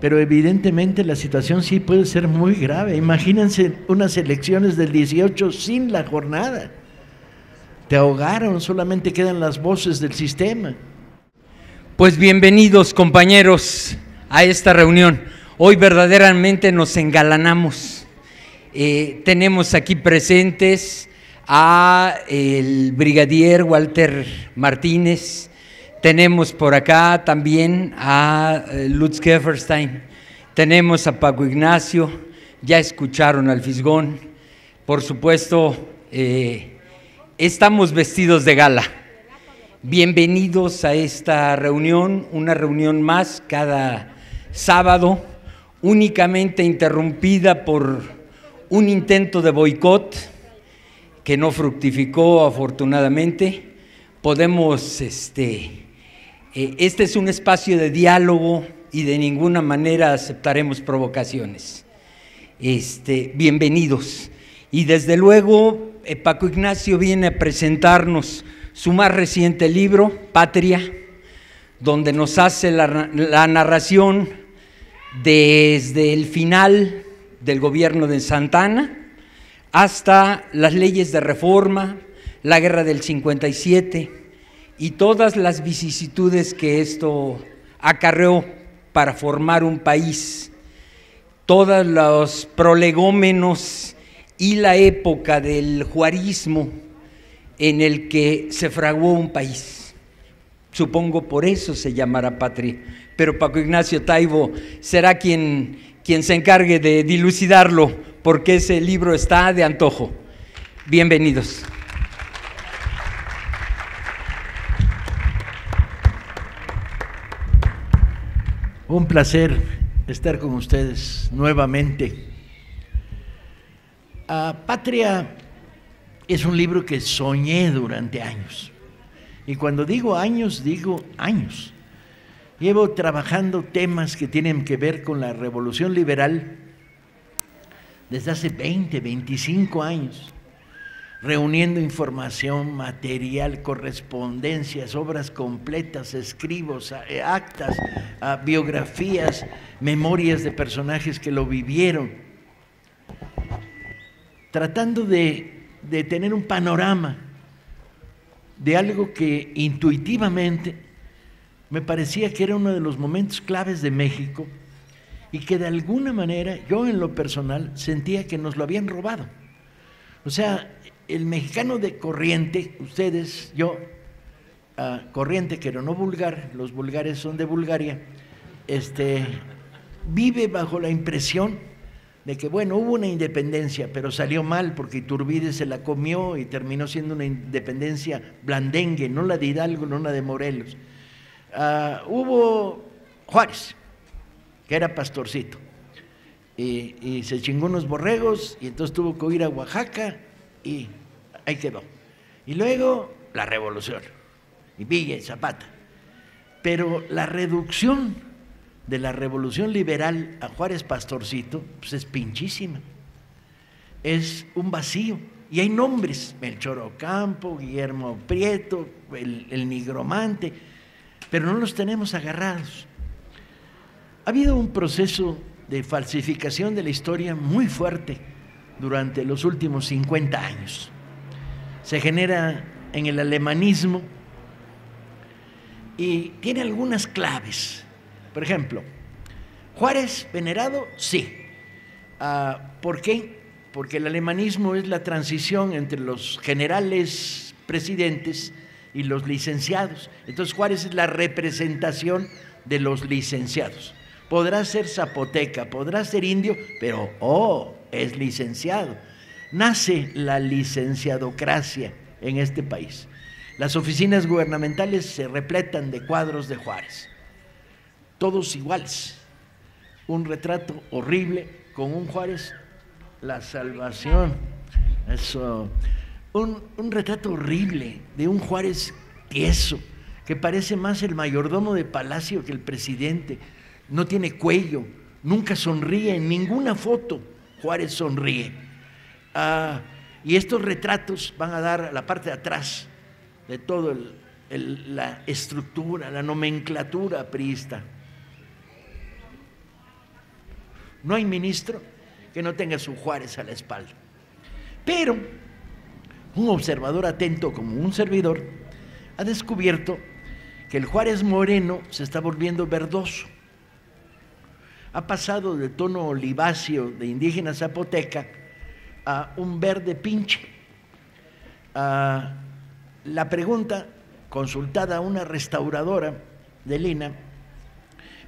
pero evidentemente la situación sí puede ser muy grave. Imagínense unas elecciones del 18 sin la jornada. Te ahogaron, solamente quedan las voces del sistema. Pues bienvenidos, compañeros, a esta reunión. Hoy verdaderamente nos engalanamos. Tenemos aquí presentes a el brigadier Walter Martínez. Tenemos por acá también a Lutz Gefferstein, tenemos a Paco Ignacio, ya escucharon al Fisgón, por supuesto, estamos vestidos de gala. Bienvenidos a esta reunión, una reunión más cada sábado, únicamente interrumpida por un intento de boicot que no fructificó afortunadamente. Podemos, este es un espacio de diálogo y de ninguna manera aceptaremos provocaciones. Bienvenidos. Y desde luego, Paco Ignacio viene a presentarnos su más reciente libro, Patria, donde nos hace la narración desde el final del gobierno de Santa Anna hasta las leyes de reforma, la guerra del 57 y todas las vicisitudes que esto acarreó para formar un país, todos los prolegómenos y la época del juarismo en el que se fraguó un país. Supongo por eso se llamará Patria, pero Paco Ignacio Taibo será quien se encargue de dilucidarlo, porque ese libro está de antojo. Bienvenidos. Un placer estar con ustedes nuevamente. Patria es un libro que soñé durante años. Y cuando digo años, digo años. Llevo trabajando temas que tienen que ver con la revolución liberal desde hace 20, 25 años, reuniendo información, material, correspondencias, obras completas, escritos, actas, biografías, memorias de personajes que lo vivieron, tratando de tener un panorama de algo que intuitivamente me parecía que era uno de los momentos claves de México y que de alguna manera yo en lo personal sentía que nos lo habían robado. O sea, el mexicano de corriente, ustedes, yo, corriente pero no vulgar, los vulgares son de Bulgaria, vive bajo la impresión de que, bueno, hubo una independencia, pero salió mal porque Iturbide se la comió y terminó siendo una independencia blandengue, no la de Hidalgo, no la de Morelos. Hubo Juárez, que era pastorcito, y se chingó unos borregos y entonces tuvo que ir a Oaxaca y ahí quedó. Y luego la revolución, y Villa y Zapata. Pero la reducción de la revolución liberal a Juárez pastorcito, pues es pinchísima. Es un vacío. Y hay nombres, Melchor Ocampo, Guillermo Prieto, el nigromante, pero no los tenemos agarrados. Ha habido un proceso de falsificación de la historia muy fuerte durante los últimos 50 años. Se genera en el alemanismo y tiene algunas claves. Por ejemplo, Juárez venerado, sí. ¿Por qué? Porque el alemanismo es la transición entre los generales presidentes y los licenciados. Entonces Juárez es la representación de los licenciados. Podrá ser zapoteca, podrá ser indio, pero es licenciado. Nace la licenciadocracia en este país. Las oficinas gubernamentales se repletan de cuadros de Juárez, todos iguales. Un retrato horrible con un Juárez, la salvación. Eso. Un retrato horrible de un Juárez tieso, que parece más el mayordomo de Palacio que el presidente. No tiene cuello, nunca sonríe, en ninguna foto Juárez sonríe. Y estos retratos van a dar a la parte de atrás de todo la estructura, la nomenclatura priista. No hay ministro que no tenga su Juárez a la espalda. Pero un observador atento como un servidor ha descubierto que el Juárez moreno se está volviendo verdoso. Ha pasado de tono oliváceo de indígena zapoteca a un verde pinche. La pregunta, consultada a una restauradora de Lina,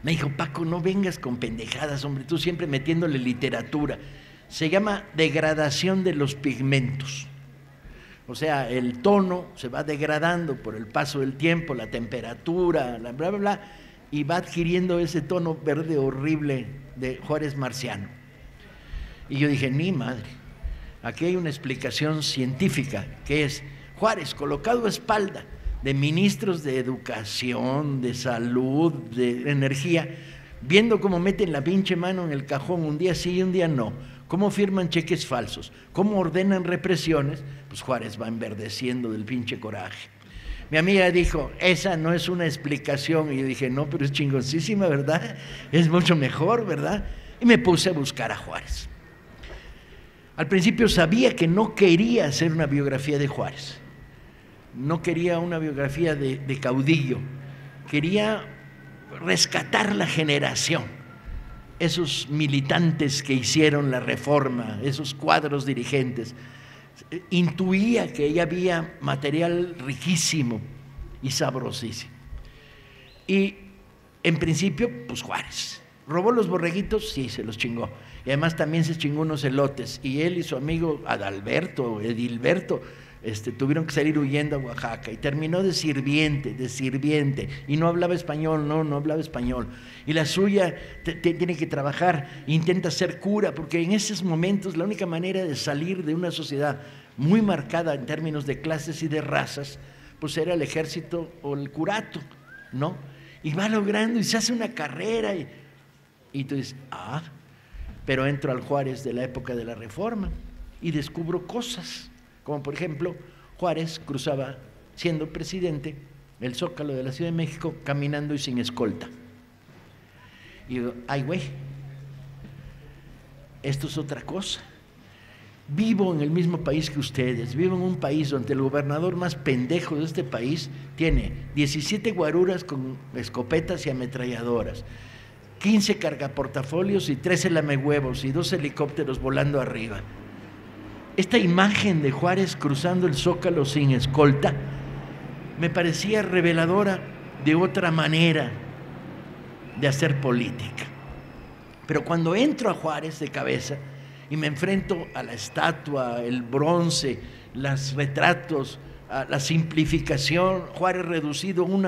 me dijo: Paco, no vengas con pendejadas, hombre, tú siempre metiéndole literatura. Se llama degradación de los pigmentos. O sea, el tono se va degradando por el paso del tiempo, la temperatura, bla, bla, bla, y va adquiriendo ese tono verde horrible de Juárez marciano. Y yo dije, ni madre, aquí hay una explicación científica, que es Juárez colocado a espalda de ministros de educación, de salud, de energía, viendo cómo meten la pinche mano en el cajón un día sí y un día no, cómo firman cheques falsos, cómo ordenan represiones, pues Juárez va enverdeciendo del pinche coraje. Mi amiga dijo, esa no es una explicación, y yo dije, no, pero es chingoncísima, ¿verdad? Es mucho mejor, ¿verdad? Y me puse a buscar a Juárez. Al principio sabía que no quería hacer una biografía de Juárez, no quería una biografía de caudillo, quería rescatar la generación, esos militantes que hicieron la reforma, esos cuadros dirigentes. Intuía que ya había material riquísimo y sabrosísimo. Y en principio, pues Juárez. ¿Robó los borreguitos? Sí, se los chingó. Y además también se chingó unos elotes. Y él y su amigo Adalberto, Edilberto, tuvieron que salir huyendo a Oaxaca. Y terminó de sirviente. Y no hablaba español, no hablaba español. Y la suya tiene que trabajar, intenta ser cura, porque en esos momentos la única manera de salir de una sociedad muy marcada en términos de clases y de razas, pues era el ejército o el curato, ¿no? Y va logrando y se hace una carrera y tú dices, pero entro al Juárez de la época de la Reforma y descubro cosas, como por ejemplo, Juárez cruzaba, siendo presidente, el Zócalo de la Ciudad de México caminando y sin escolta. Y digo, ay güey, esto es otra cosa. Vivo en el mismo país que ustedes, vivo en un país donde el gobernador más pendejo de este país tiene 17 guaruras con escopetas y ametralladoras, 15 cargaportafolios y 13 lamehuevos y 2 helicópteros volando arriba. Esta imagen de Juárez cruzando el Zócalo sin escolta me parecía reveladora de otra manera de hacer política. Pero cuando entro a Juárez de cabeza y me enfrento a la estatua, el bronce, los retratos, a la simplificación, Juárez reducido a una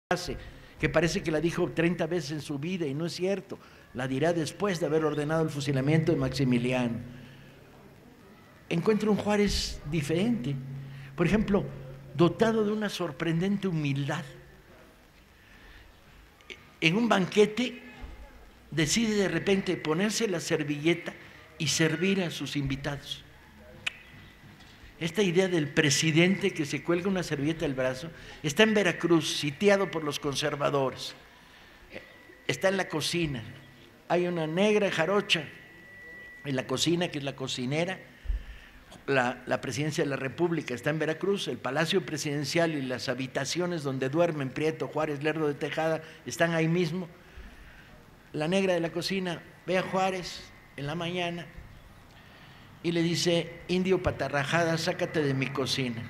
frase que parece que la dijo 30 veces en su vida y no es cierto, la dirá después de haber ordenado el fusilamiento de Maximiliano. Encuentro un Juárez diferente, por ejemplo, dotado de una sorprendente humildad. En un banquete decide de repente ponerse la servilleta y servir a sus invitados. Esta idea del presidente que se cuelga una servilleta del brazo está en Veracruz, sitiado por los conservadores. Está en la cocina. Hay una negra jarocha en la cocina, que es la cocinera. La presidencia de la República está en Veracruz, el Palacio Presidencial y las habitaciones donde duermen Prieto, Juárez, Lerdo de Tejada están ahí mismo. La negra de la cocina ve a Juárez en la mañana y le dice, indio patarrajada, sácate de mi cocina.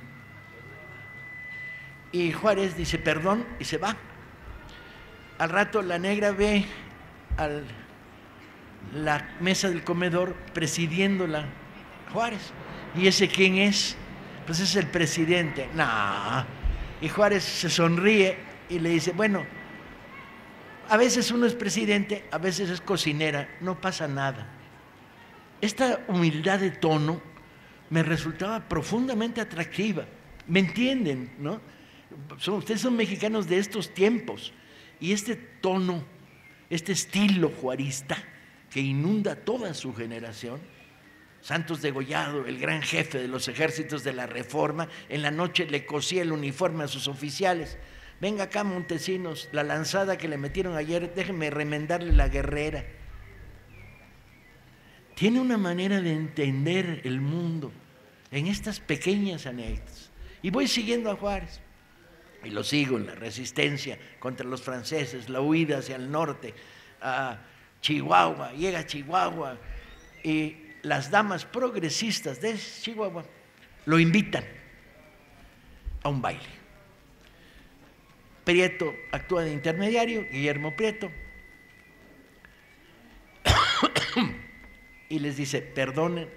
Y Juárez dice, perdón, y se va. Al rato la negra ve a la mesa del comedor presidiéndola Juárez. ¿Y ese quién es? Pues es el presidente. No. Y Juárez se sonríe y le dice, bueno, a veces uno es presidente, a veces es cocinera, no pasa nada. Esta humildad de tono me resultaba profundamente atractiva. ¿Me entienden, no? Ustedes son mexicanos de estos tiempos y este tono, este estilo juarista que inunda toda su generación. Santos Degollado, el gran jefe de los ejércitos de la Reforma, en la noche le cosía el uniforme a sus oficiales. Venga acá, Montesinos, la lanzada que le metieron ayer, déjenme remendarle la guerrera. tiene una manera de entender el mundo en estas pequeñas anécdotas. Y voy siguiendo a Juárez, y lo sigo en la resistencia contra los franceses, la huida hacia el norte, a Chihuahua, llega a Chihuahua, y las damas progresistas de Chihuahua lo invitan a un baile. Prieto actúa de intermediario, Guillermo Prieto, y les dice: perdonen,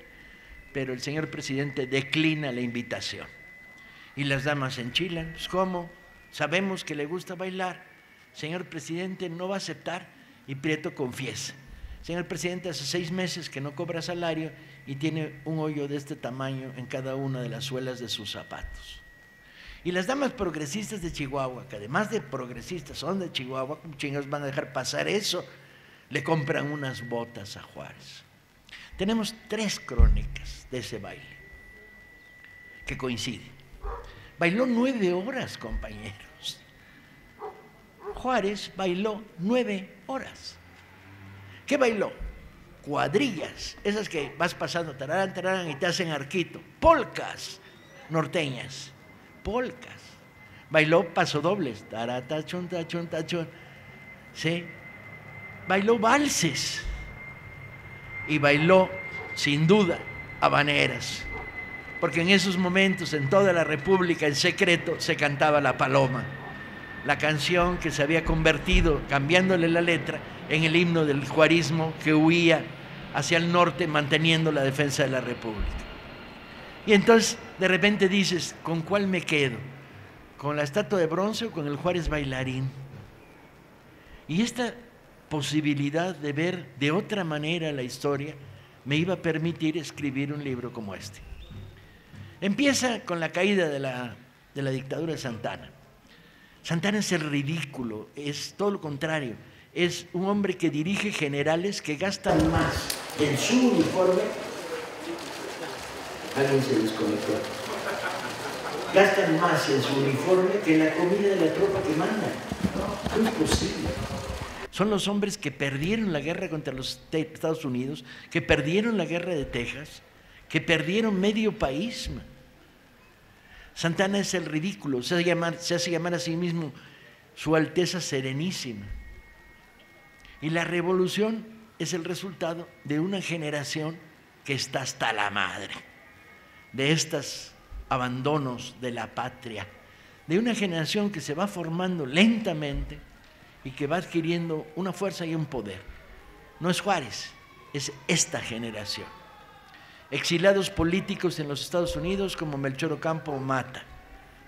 pero el señor presidente declina la invitación. Y las damas se enchilan: pues, ¿cómo? Sabemos que le gusta bailar, señor presidente no va a aceptar. Y Prieto confiesa: señor presidente, hace 6 meses que no cobra salario y tiene un hoyo de este tamaño en cada una de las suelas de sus zapatos. Y las damas progresistas de Chihuahua, que además de progresistas son de Chihuahua, ¿cómo chingados van a dejar pasar eso? Le compran unas botas a Juárez. Tenemos 3 crónicas de ese baile que coinciden. Bailó 9 horas, compañeros. Juárez bailó 9 horas. ¿Qué bailó? Cuadrillas, esas que vas pasando, tararán, tararán, y te hacen arquito. Polcas norteñas, polcas. Bailó pasodobles, taratachón, tachón, tachón. ¿Sí? Bailó valses. Y bailó, sin duda, habaneras. Porque en esos momentos, en toda la República, en secreto, se cantaba La Paloma, la canción que se había convertido, cambiándole la letra, en el himno del juarismo que huía hacia el norte, manteniendo la defensa de la República. Y entonces, de repente dices: ¿con cuál me quedo? ¿Con la estatua de bronce o con el Juárez bailarín? Y esta posibilidad de ver de otra manera la historia me iba a permitir escribir un libro como este. Empieza con la caída de la dictadura de Santana. Santana es el ridículo, es todo lo contrario. Es un hombre que dirige generales que gastan más en su uniforme. Alguien se desconectó. Gastan más en su uniforme que en la comida de la tropa que mandan. No es posible. Son los hombres que perdieron la guerra contra los Estados Unidos, que perdieron la guerra de Texas, que perdieron medio país. Santana es el ridículo, se hace llamar a sí mismo Su Alteza Serenísima. Y la revolución es el resultado de una generación que está hasta la madre de estos abandonos de la patria, de una generación que se va formando lentamente y que va adquiriendo una fuerza y un poder. No es Juárez, es esta generación. Exiliados políticos en los Estados Unidos como Melchor Ocampo o Mata,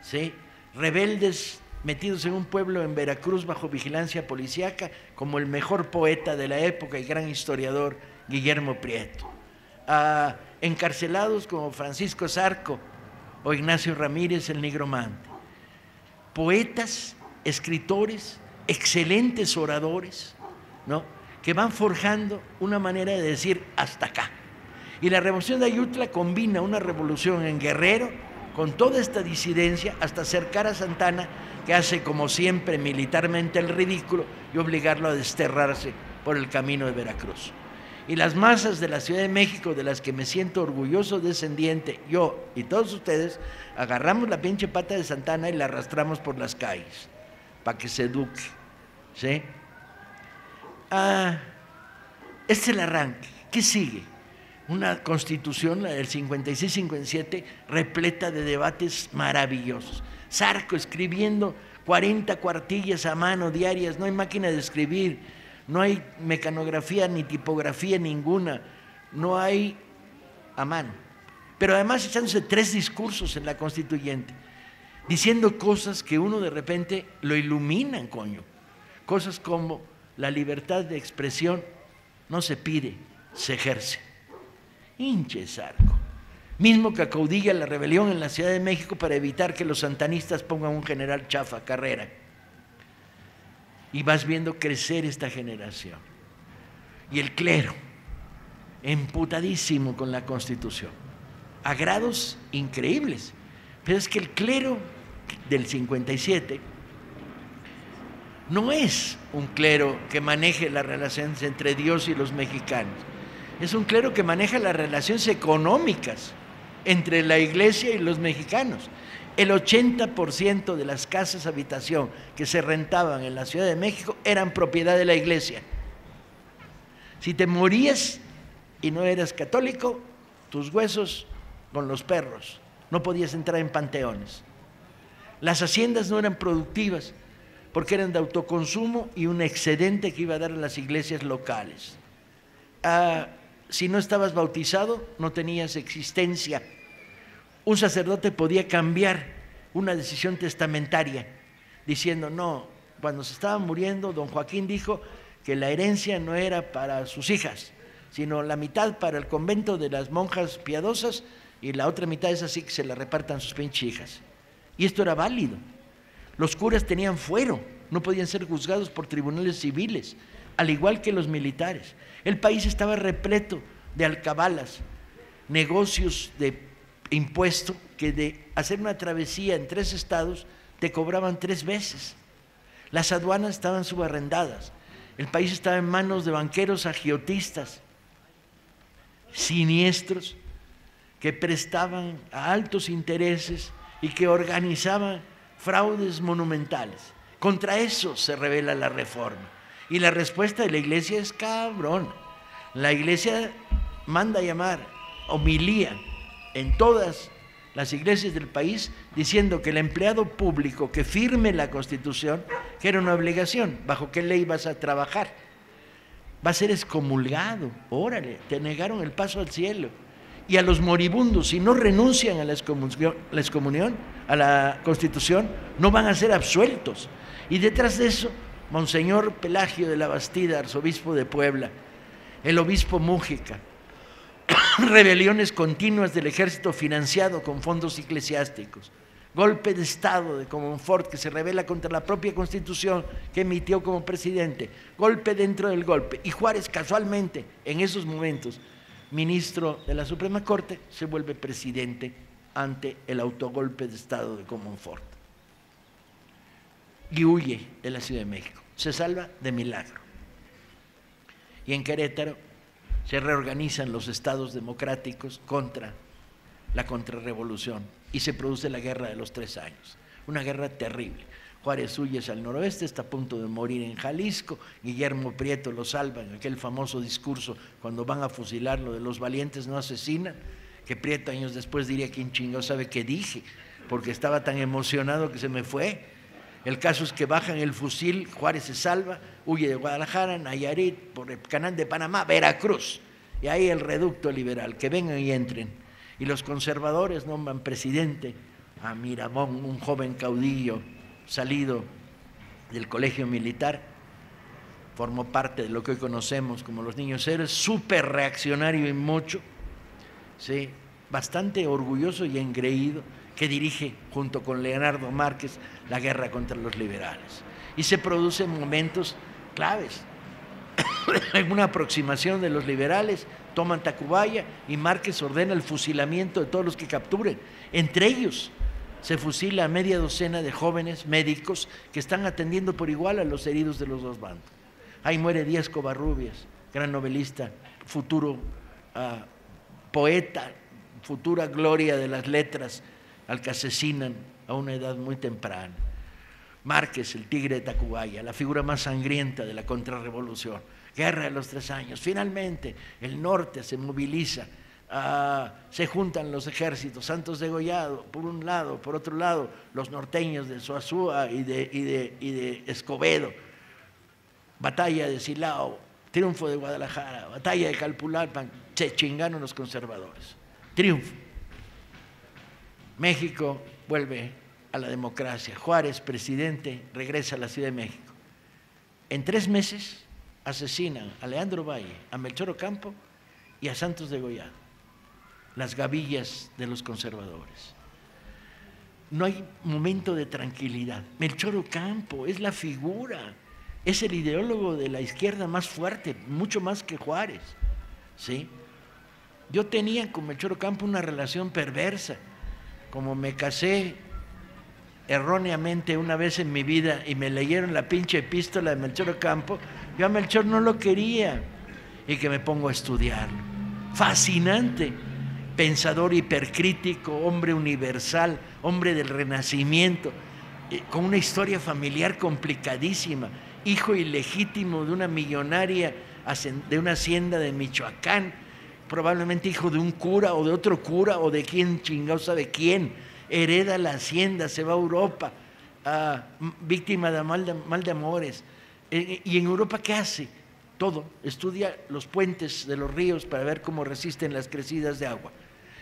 ¿sí? Rebeldes metidos en un pueblo en Veracruz bajo vigilancia policíaca como el mejor poeta de la época y gran historiador Guillermo Prieto, encarcelados como Francisco Zarco o Ignacio Ramírez el Nigromante. Poetas, escritores, excelentes oradores, ¿no?, que van forjando una manera de decir hasta acá. Y la revolución de Ayutla combina una revolución en Guerrero con toda esta disidencia hasta acercar a Santana, que hace como siempre militarmente el ridículo y obligarlo a desterrarse por el camino de Veracruz. Y las masas de la Ciudad de México, de las que me siento orgulloso descendiente, yo y todos ustedes, agarramos la pinche pata de Santana y la arrastramos por las calles para que se eduque, ¿sí? Este es el arranque. ¿Qué sigue? Una constitución, la del 56-57, repleta de debates maravillosos. Zarco escribiendo 40 cuartillas a mano diarias, no hay máquina de escribir, no hay mecanografía ni tipografía ninguna, no hay a mano. Pero además echándose 3 discursos en la constituyente, diciendo cosas que uno de repente lo iluminan, coño. Cosas como: la libertad de expresión no se pide, se ejerce. Hinche Zarco, mismo que acaudilla la rebelión en la Ciudad de México para evitar que los santanistas pongan un general chafa, Carrera. Y vas viendo crecer esta generación. Y el clero, emputadísimo con la Constitución, a grados increíbles. Pero es que el clero del 57 no es un clero que maneje las relaciones entre Dios y los mexicanos. Es un clero que maneja las relaciones económicas entre la iglesia y los mexicanos. El 80% de las casas habitación que se rentaban en la Ciudad de México eran propiedad de la iglesia. Si te morías y no eras católico, tus huesos con los perros, no podías entrar en panteones. Las haciendas no eran productivas porque eran de autoconsumo y un excedente que iba a dar a las iglesias locales. Si no estabas bautizado, no tenías existencia. Un sacerdote podía cambiar una decisión testamentaria diciendo, no, cuando se estaba muriendo, don Joaquín dijo que la herencia no era para sus hijas, sino la mitad para el convento de las monjas piadosas y la otra mitad es así que se la repartan sus pinches hijas. Y esto era válido. Los curas tenían fuero, no podían ser juzgados por tribunales civiles, al igual que los militares. El país estaba repleto de alcabalas, negocios de impuesto que de hacer una travesía en 3 estados te cobraban 3 veces. Las aduanas estaban subarrendadas. El país estaba en manos de banqueros agiotistas, siniestros, que prestaban a altos intereses y que organizaban fraudes monumentales. Contra eso se revela la reforma. Y la respuesta de la iglesia es cabrón. La iglesia manda llamar homilía en todas las iglesias del país diciendo que el empleado público que firme la Constitución, que era una obligación, ¿bajo qué ley vas a trabajar? Va a ser excomulgado. Órale, te negaron el paso al cielo. Y a los moribundos, si no renuncian a la excomunión, a la Constitución, no van a ser absueltos. Y detrás de eso, Monseñor Pelagio de la Bastida, arzobispo de Puebla, el obispo Mújica, rebeliones continuas del ejército financiado con fondos eclesiásticos, golpe de Estado de Comonfort que se rebela contra la propia Constitución que emitió como presidente, golpe dentro del golpe. Y Juárez, casualmente, en esos momentos, ministro de la Suprema Corte, se vuelve presidente ante el autogolpe de Estado de Comonfort. Y huye de la Ciudad de México. Se salva de milagro. Y en Querétaro se reorganizan los estados democráticos contra la contrarrevolución y se produce la Guerra de los 3 años, una guerra terrible. Juárez huye al noroeste, está a punto de morir en Jalisco, Guillermo Prieto lo salva en aquel famoso discurso cuando van a fusilarlo de los valientes no asesinan, que Prieto años después diría quién chingado sabe qué dije, porque estaba tan emocionado que se me fue. El caso es que bajan el fusil, Juárez se salva, huye de Guadalajara, Nayarit, por el canal de Panamá, Veracruz, y ahí el reducto liberal, que vengan y entren. Y los conservadores nombran presidente a Miramón, un joven caudillo salido del colegio militar, formó parte de lo que hoy conocemos como los niños héroes, súper reaccionario y mucho, ¿sí? Bastante orgulloso y engreído, que dirige junto con Leonardo Márquez la guerra contra los liberales. Y se producen momentos claves. En una aproximación de los liberales, toman Tacubaya y Márquez ordena el fusilamiento de todos los que capturen. Entre ellos se fusila a media docena de jóvenes médicos que están atendiendo por igual a los heridos de los dos bandos. Ahí muere Díaz Covarrubias, gran novelista, futuro poeta, futura gloria de las letras, al que asesinan a una edad muy temprana. Márquez, el tigre de Tacubaya, la figura más sangrienta de la contrarrevolución. Guerra de los 3 años. Finalmente, el norte se moviliza, se juntan los ejércitos, Santos degollado, por un lado, por otro lado, los norteños de Soazúa y de Escobedo. Batalla de Silao, triunfo de Guadalajara, batalla de Calpulalpan, se chingaron los conservadores. Triunfo. México vuelve a la democracia. Juárez, presidente, regresa a la Ciudad de México. En 3 meses asesinan a Leandro Valle, a Melchor Ocampo y a Santos degollado, las gavillas de los conservadores. No hay momento de tranquilidad. Melchor Ocampo es la figura, es el ideólogo de la izquierda más fuerte, mucho más que Juárez, ¿sí? Yo tenía con Melchor Ocampo una relación perversa. Como me casé erróneamente una vez en mi vida y me leyeron la pinche epístola de Melchor Ocampo, yo a Melchor no lo quería y que me pongo a estudiarlo. Fascinante, pensador hipercrítico, hombre universal, hombre del Renacimiento, con una historia familiar complicadísima, hijo ilegítimo de una millonaria de una hacienda de Michoacán, probablemente hijo de un cura o de otro cura o de quién chingado sabe quién, hereda la hacienda, se va a Europa, víctima de mal de amores. ¿Y en Europa qué hace? Todo. Estudia los puentes de los ríos para ver cómo resisten las crecidas de agua.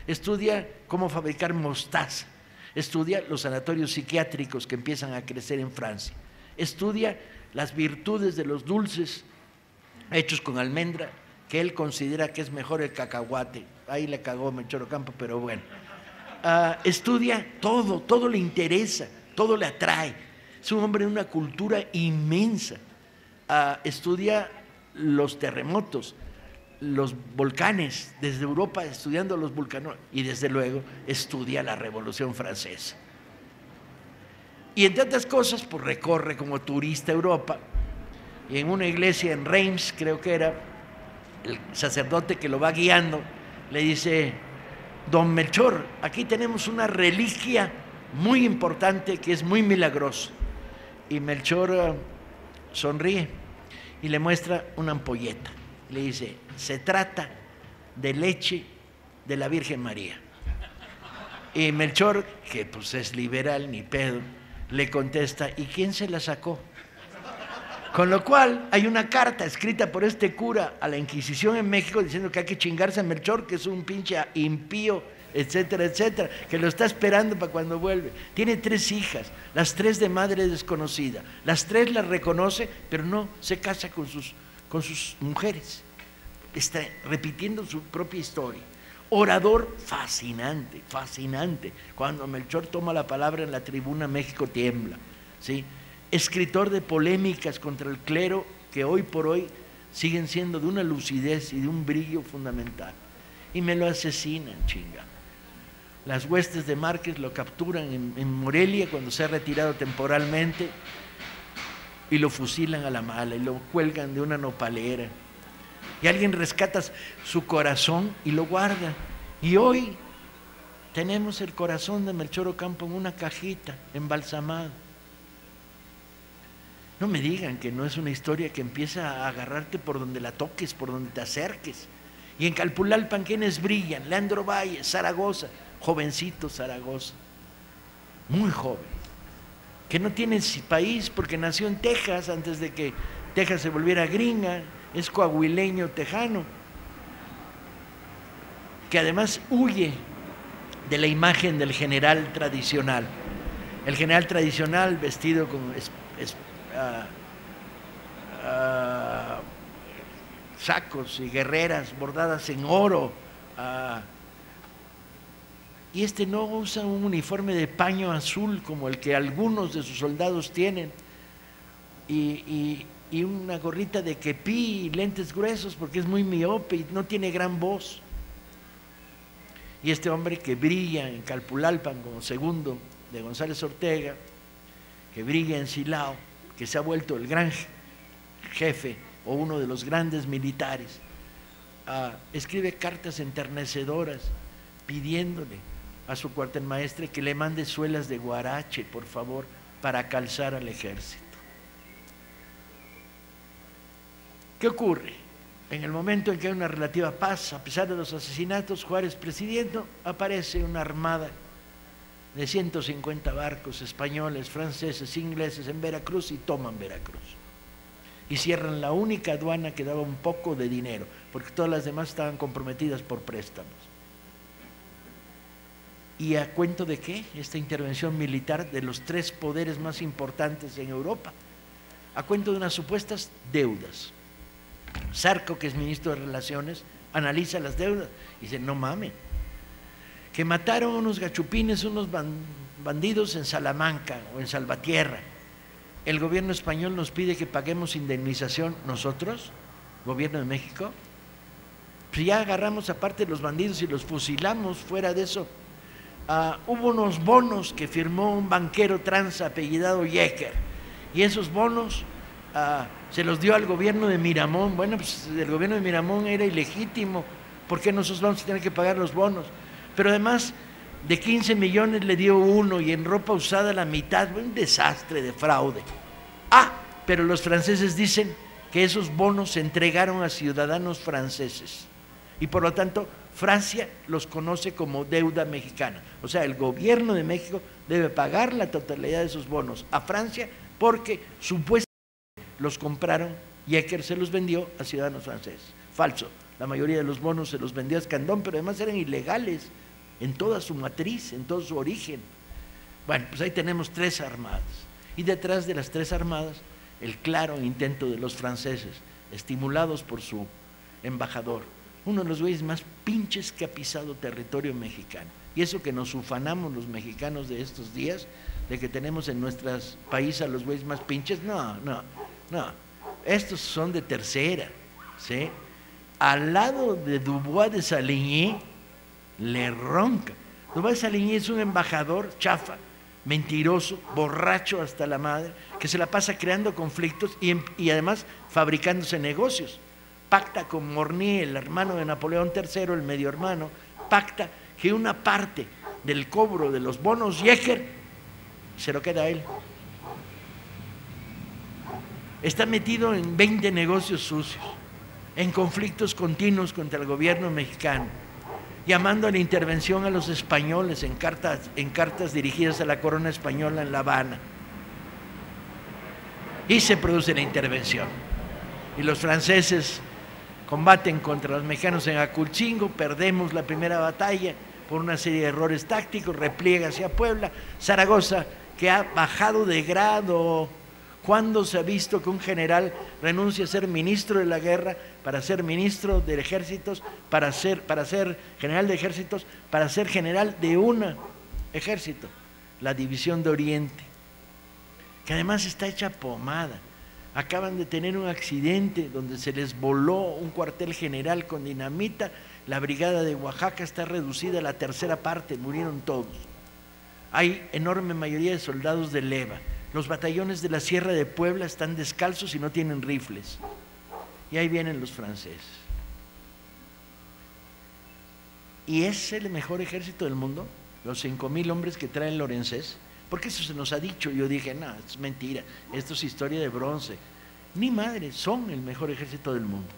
Estudia cómo fabricar mostaza. Estudia los sanatorios psiquiátricos que empiezan a crecer en Francia. Estudia las virtudes de los dulces hechos con almendra, que él considera que es mejor el cacahuate. Ahí le cagó Melchor Ocampo, pero bueno. Estudia todo, todo le interesa, todo le atrae. Es un hombre de una cultura inmensa. Estudia los terremotos, los volcanes, desde Europa estudiando los volcanes, y desde luego estudia la Revolución Francesa. Y entre otras cosas, pues recorre como turista Europa, y en una iglesia en Reims, creo que era, el sacerdote que lo va guiando le dice: don Melchor, aquí tenemos una reliquia muy importante que es muy milagrosa. Y Melchor sonríe y le muestra una ampolleta. Le dice: se trata de leche de la Virgen María. Y Melchor, que pues es liberal, ni pedo, le contesta: ¿y quién se la sacó? Con lo cual hay una carta escrita por este cura a la Inquisición en México diciendo que hay que chingarse a Melchor, que es un pinche impío, etcétera, etcétera, que lo está esperando para cuando vuelve. Tiene 3 hijas, las 3 de madre desconocida. Las 3 las reconoce, pero no se casa con sus mujeres. Está repitiendo su propia historia. Orador fascinante, fascinante. Cuando Melchor toma la palabra en la tribuna, México tiembla, ¿sí? Escritor de polémicas contra el clero que hoy por hoy siguen siendo de una lucidez y de un brillo fundamental. Y me lo asesinan, chinga. Las huestes de Márquez lo capturan en Morelia cuando se ha retirado temporalmente y lo fusilan a la mala y lo cuelgan de una nopalera. Y alguien rescata su corazón y lo guarda. Y hoy tenemos el corazón de Melchor Ocampo en una cajita, embalsamado. No me digan que no es una historia que empieza a agarrarte por donde la toques, por donde te acerques. Y en Calpulalpan, ¿quiénes brillan? Leandro Valle, Zaragoza, jovencito Zaragoza, muy joven, que no tiene país porque nació en Texas antes de que Texas se volviera gringa, es coahuileño tejano, que además huye de la imagen del general tradicional. El general tradicional vestido con sacos y guerreras bordadas en oro, y este no usa un uniforme de paño azul como el que algunos de sus soldados tienen, y una gorrita de kepí y lentes gruesos porque es muy miope y no tiene gran voz. Y este hombre que brilla en Calpulalpan como segundo de González Ortega, que brilla en Silao, que se ha vuelto el gran jefe o uno de los grandes militares, escribe cartas enternecedoras pidiéndole a su cuartelmaestre que le mande suelas de guarache, por favor, para calzar al ejército. ¿Qué ocurre? En el momento en que hay una relativa paz, a pesar de los asesinatos, Juárez presidiendo, aparece una armada de 150 barcos españoles, franceses, ingleses en Veracruz y toman Veracruz. Y cierran la única aduana que daba un poco de dinero, porque todas las demás estaban comprometidas por préstamos. ¿Y a cuento de qué? Esta intervención militar de los 3 poderes más importantes en Europa. A cuento de unas supuestas deudas. Zarco, que es ministro de Relaciones, analiza las deudas y dice: no mames, que mataron unos gachupines, unos bandidos en Salamanca o en Salvatierra. El gobierno español nos pide que paguemos indemnización nosotros, gobierno de México. Pues ya agarramos aparte los bandidos y los fusilamos. Fuera de eso, hubo unos bonos que firmó un banquero tranza apellidado Yecker, y esos bonos se los dio al gobierno de Miramón. Bueno, pues el gobierno de Miramón era ilegítimo. ¿Por qué nosotros vamos a tener que pagar los bonos? Pero además, de 15 millones le dio 1 y en ropa usada la mitad. Un desastre de fraude. Pero los franceses dicen que esos bonos se entregaron a ciudadanos franceses y por lo tanto Francia los conoce como deuda mexicana. O sea, el gobierno de México debe pagar la totalidad de esos bonos a Francia porque supuestamente los compraron y Ecker se los vendió a ciudadanos franceses. Falso. La mayoría de los bonos se los vendió a Escandón, pero además eran ilegales en toda su matriz, en todo su origen. Bueno, pues ahí tenemos 3 armadas. Y detrás de las 3 armadas, el claro intento de los franceses, estimulados por su embajador, uno de los güeyes más pinches que ha pisado territorio mexicano. Y eso que nos ufanamos los mexicanos de estos días, de que tenemos en nuestro país a los güeyes más pinches, no. Estos son de tercera, ¿sí? Al lado de Dubois de Saligny, le ronca. Dubois de Saligny es un embajador chafa, mentiroso, borracho hasta la madre, que se la pasa creando conflictos y además fabricándose negocios. Pacta con Morny, el hermano de Napoleón III, el medio hermano, pacta que una parte del cobro de los bonos Jäger se lo queda a él. Está metido en 20 negocios sucios, en conflictos continuos contra el gobierno mexicano, llamando a la intervención a los españoles en cartas dirigidas a la corona española en La Habana. Y se produce la intervención. Y los franceses combaten contra los mexicanos en Aculcingo, perdemos la primera batalla por una serie de errores tácticos, repliega hacia Puebla. Zaragoza, que ha bajado de grado. ¿Cuándo se ha visto que un general renuncia a ser ministro de la guerra para ser ministro de ejércitos, para ser general de ejércitos, para ser general de un ejército? La División de Oriente, que además está hecha pomada. Acaban de tener un accidente donde se les voló un cuartel general con dinamita. La brigada de Oaxaca está reducida a la 1/3 parte, murieron todos. Hay enorme mayoría de soldados de leva. Los batallones de la Sierra de Puebla están descalzos y no tienen rifles. Y ahí vienen los franceses. ¿Y es el mejor ejército del mundo? Los 5,000 hombres que trae Lorenzés. Porque eso se nos ha dicho. Yo dije, no, esto es mentira, esto es historia de bronce. Ni madre, son el mejor ejército del mundo.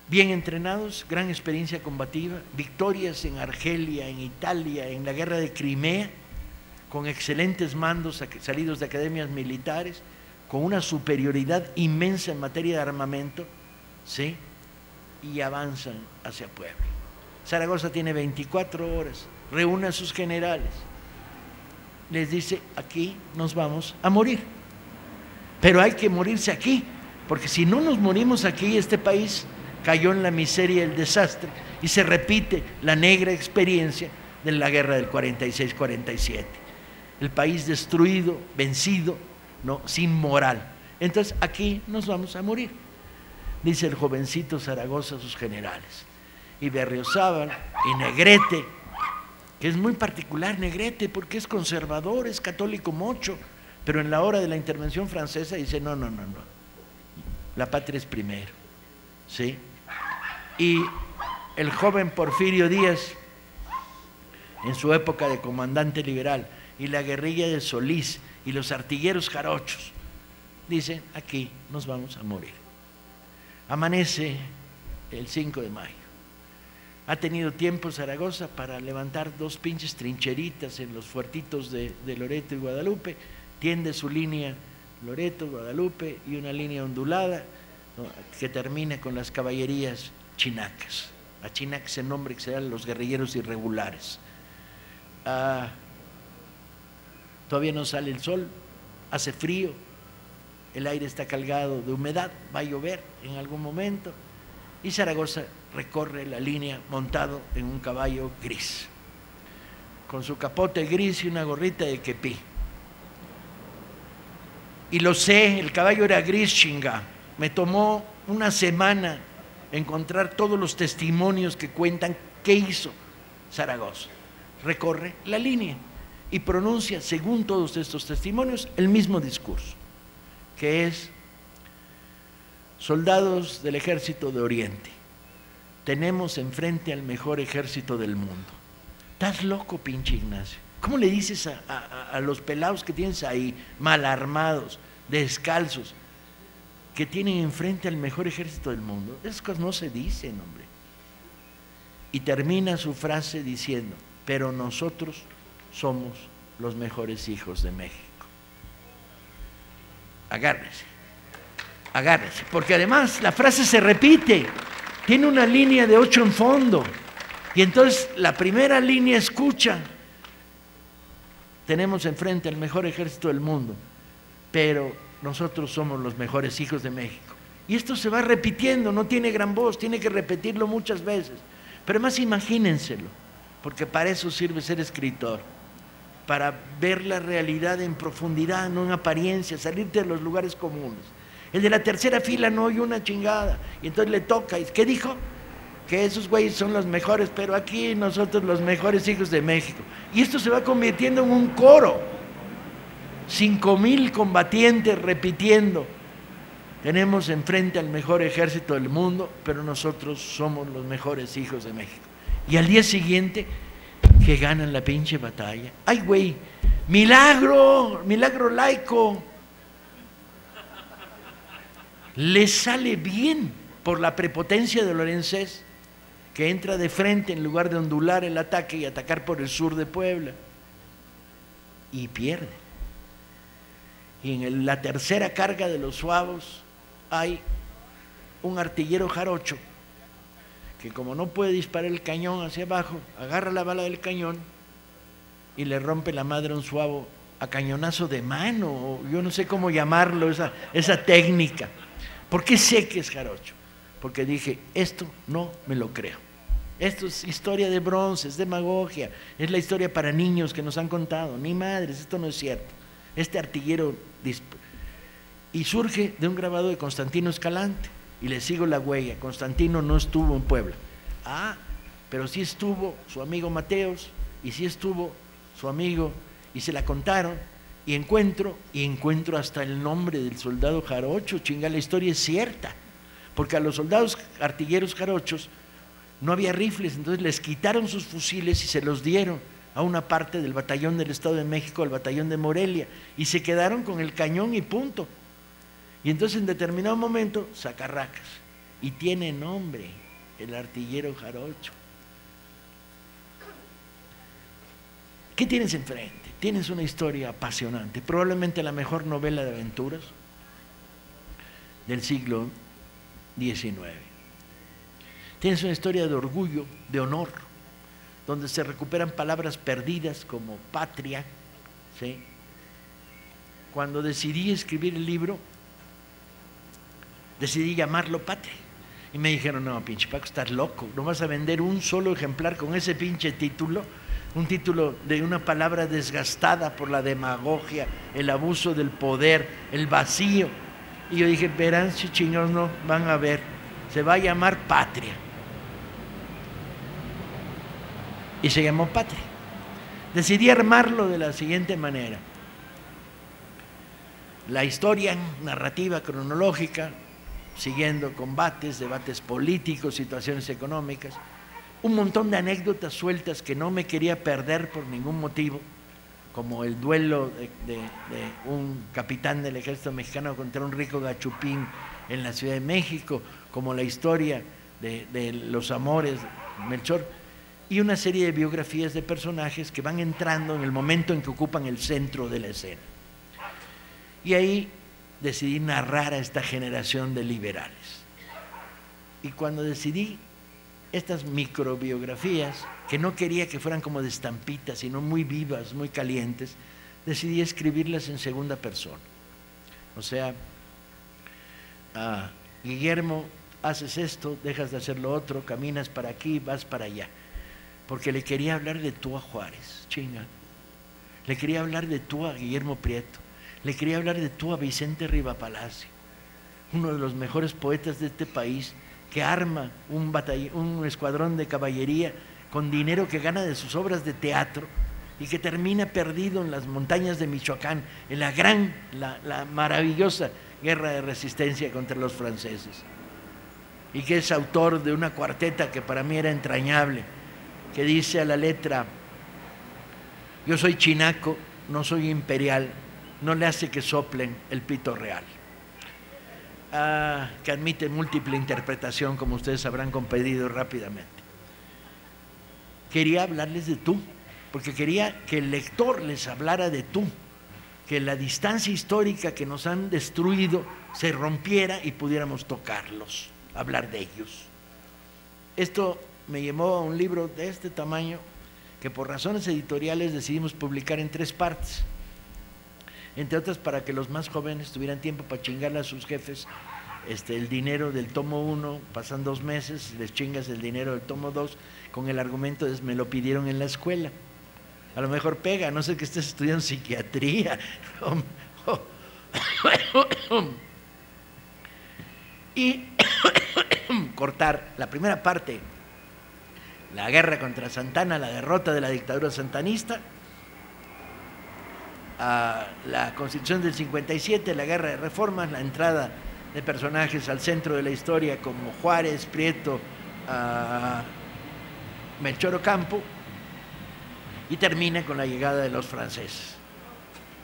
Bien entrenados, gran experiencia combativa, victorias en Argelia, en Italia, en la guerra de Crimea, con excelentes mandos salidos de academias militares, con una superioridad inmensa en materia de armamento, ¿sí? Y avanzan hacia Puebla. Zaragoza tiene 24 horas, reúne a sus generales, les dice, aquí nos vamos a morir, pero hay que morirse aquí, porque si no nos morimos aquí, este país cayó en la miseria y el desastre, y se repite la negra experiencia de la guerra del 46-47. El país destruido, vencido, ¿no? Sin moral. Entonces aquí nos vamos a morir, dice el jovencito Zaragoza a sus generales. Y Berriozábal y Negrete, que es muy particular Negrete porque es conservador, es católico mocho, pero en la hora de la intervención francesa dice no, la patria es primero, ¿sí? Y el joven Porfirio Díaz, en su época de comandante liberal, y la guerrilla de Solís y los artilleros jarochos, dicen aquí nos vamos a morir. Amanece el 5 de mayo. Ha tenido tiempo Zaragoza para levantar 2 pinches trincheritas en los fuertitos de Loreto y Guadalupe, tiende su línea Loreto, Guadalupe y una línea ondulada, ¿no? Que termina con las caballerías chinacas. A chinacas es el nombre que se dan los guerrilleros irregulares. Todavía no sale el sol, hace frío, el aire está cargado de humedad, va a llover en algún momento, y Zaragoza recorre la línea montado en un caballo gris, con su capote gris y una gorrita de quepí. Y lo sé, el caballo era gris, chinga. Me tomó una semana encontrar todos los testimonios que cuentan qué hizo Zaragoza. Recorre la línea y pronuncia, según todos estos testimonios, el mismo discurso. que es soldados del ejército de Oriente. Tenemos enfrente al mejor ejército del mundo. ¿Estás loco, pinche Ignacio? ¿Cómo le dices a los pelados que tienes ahí, mal armados, descalzos, que tienen enfrente al mejor ejército del mundo? Esas cosas no se dicen, hombre. Y termina su frase diciendo, pero nosotros somos los mejores hijos de México. Agárrese, agárrese, porque además la frase se repite, tiene una línea de 8 en fondo, y entonces la primera línea escucha, tenemos enfrente al mejor ejército del mundo, pero nosotros somos los mejores hijos de México. Y esto se va repitiendo, no tiene gran voz, tiene que repetirlo muchas veces. Pero además imagínenselo, porque para eso sirve ser escritor, para ver la realidad en profundidad, no en apariencia, salirte de los lugares comunes. El de la tercera fila no oye una chingada, y entonces le toca, ¿y qué dijo? Que esos güeyes son los mejores, pero aquí nosotros los mejores hijos de México. Y esto se va convirtiendo en un coro, 5,000 combatientes repitiendo, tenemos enfrente al mejor ejército del mundo, pero nosotros somos los mejores hijos de México. Y al día siguiente, que ganan la pinche batalla. ¡Ay, güey! ¡Milagro! ¡Milagro laico! Les sale bien por la prepotencia de Lorenzés, que entra de frente en lugar de ondular el ataque y atacar por el sur de Puebla. Y pierde. Y en la tercera carga de los Suavos hay un artillero jarocho que, como no puede disparar el cañón hacia abajo, agarra la bala del cañón y le rompe la madre a un Suavo a cañonazo de mano, o yo no sé cómo llamarlo, esa técnica. ¿Por qué sé que es jarocho? Porque dije, esto no me lo creo. Esto es historia de bronce, es demagogia, es la historia para niños que nos han contado. Ni madres, esto no es cierto. Este artillero y surge de un grabado de Constantino Escalante, y le sigo la huella. Constantino no estuvo en Puebla. Pero sí estuvo su amigo Mateos, y sí estuvo su amigo, y se la contaron, y encuentro hasta el nombre del soldado jarocho. Chinga, la historia es cierta, porque a los soldados artilleros jarochos no había rifles, entonces les quitaron sus fusiles y se los dieron a una parte del batallón del Estado de México, al batallón de Morelia, y se quedaron con el cañón y punto. Y entonces en determinado momento, sacarracas, y tiene nombre, el artillero jarocho. ¿Qué tienes enfrente? Tienes una historia apasionante, probablemente la mejor novela de aventuras del siglo XIX. Tienes una historia de orgullo, de honor, donde se recuperan palabras perdidas como patria, ¿sí? Cuando decidí escribir el libro, decidí llamarlo Patria. Y me dijeron, no, pinche Paco, estás loco, no vas a vender un solo ejemplar con ese pinche título, un título de una palabra desgastada por la demagogia, el abuso del poder, el vacío. Y yo dije, verán, si chingados no, van a ver, se va a llamar Patria. Y se llamó Patria. Decidí armarlo de la siguiente manera. La historia narrativa cronológica, siguiendo combates, debates políticos, situaciones económicas, un montón de anécdotas sueltas que no me quería perder por ningún motivo, como el duelo de un capitán del ejército mexicano contra un rico gachupín en la Ciudad de México, como la historia de los amores de Melchor, y una serie de biografías de personajes que van entrando en el momento en que ocupan el centro de la escena. Y ahí decidí narrar a esta generación de liberales. Y cuando decidí estas microbiografías, que no quería que fueran como de estampitas, sino muy vivas, muy calientes, decidí escribirlas en segunda persona. O sea, Guillermo, haces esto, dejas de hacer lo otro, caminas para aquí, vas para allá. Porque le quería hablar de tú a Juárez, chinga. Le quería hablar de tú a Guillermo Prieto. Le quería hablar de tú a Vicente Rivapalacio, uno de los mejores poetas de este país, que arma un escuadrón de caballería con dinero que gana de sus obras de teatro y que termina perdido en las montañas de Michoacán, en la maravillosa guerra de resistencia contra los franceses, y que es autor de una cuarteta que para mí era entrañable, que dice a la letra: yo soy chinaco, no soy imperial, no le hace que soplen el pito real. Que admite múltiple interpretación, como ustedes habrán comprendido rápidamente. Quería hablarles de tú, porque quería que el lector les hablara de tú, que la distancia histórica que nos han destruido se rompiera y pudiéramos tocarlos, hablar de ellos. Esto me llevó a un libro de este tamaño que por razones editoriales decidimos publicar en 3 partes, entre otras para que los más jóvenes tuvieran tiempo para chingarle a sus jefes el dinero del tomo 1, pasan 2 meses, les chingas el dinero del tomo 2 con el argumento de: me lo pidieron en la escuela. A lo mejor pega, no sé que estés estudiando psiquiatría. Y cortar la primera parte, la guerra contra Santana, la derrota de la dictadura santanista, a la Constitución del 57, la guerra de reformas, la entrada de personajes al centro de la historia como Juárez, Prieto, Melchor Ocampo, y termina con la llegada de los franceses.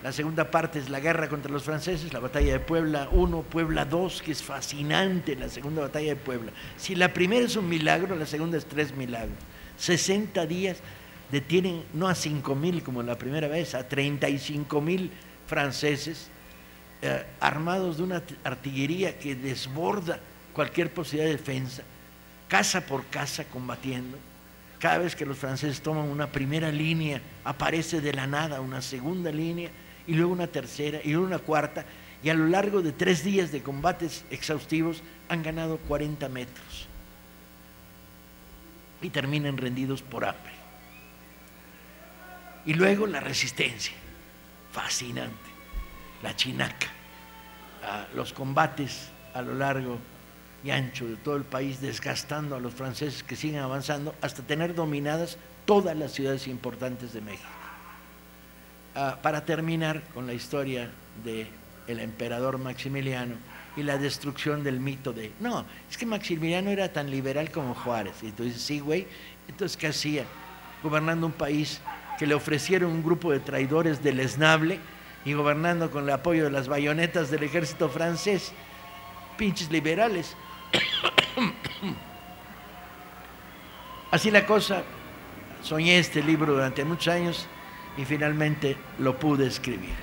La segunda parte es la guerra contra los franceses, la batalla de Puebla 1, Puebla 2, que es fascinante, la segunda batalla de Puebla. Si la primera es un milagro, la segunda es 3 milagros. 60 días detienen no a 5,000 como la primera vez, a 35,000 franceses, armados de una artillería que desborda cualquier posibilidad de defensa, casa por casa combatiendo. Cada vez que los franceses toman una primera línea, aparece de la nada una segunda línea, y luego una tercera, y luego una cuarta, y a lo largo de 3 días de combates exhaustivos han ganado 40 metros y terminan rendidos por hambre. Y luego la resistencia, fascinante, la chinaca, los combates a lo largo y ancho de todo el país, desgastando a los franceses que siguen avanzando hasta tener dominadas todas las ciudades importantes de México. Para terminar con la historia del emperador Maximiliano y la destrucción del mito de: no, es que Maximiliano era tan liberal como Juárez. Y tú dices: sí, güey. Entonces, ¿qué hacía? Gobernando un país que le ofrecieron un grupo de traidores deleznable y gobernando con el apoyo de las bayonetas del ejército francés. Pinches liberales. Así la cosa, soñé este libro durante muchos años y finalmente lo pude escribir.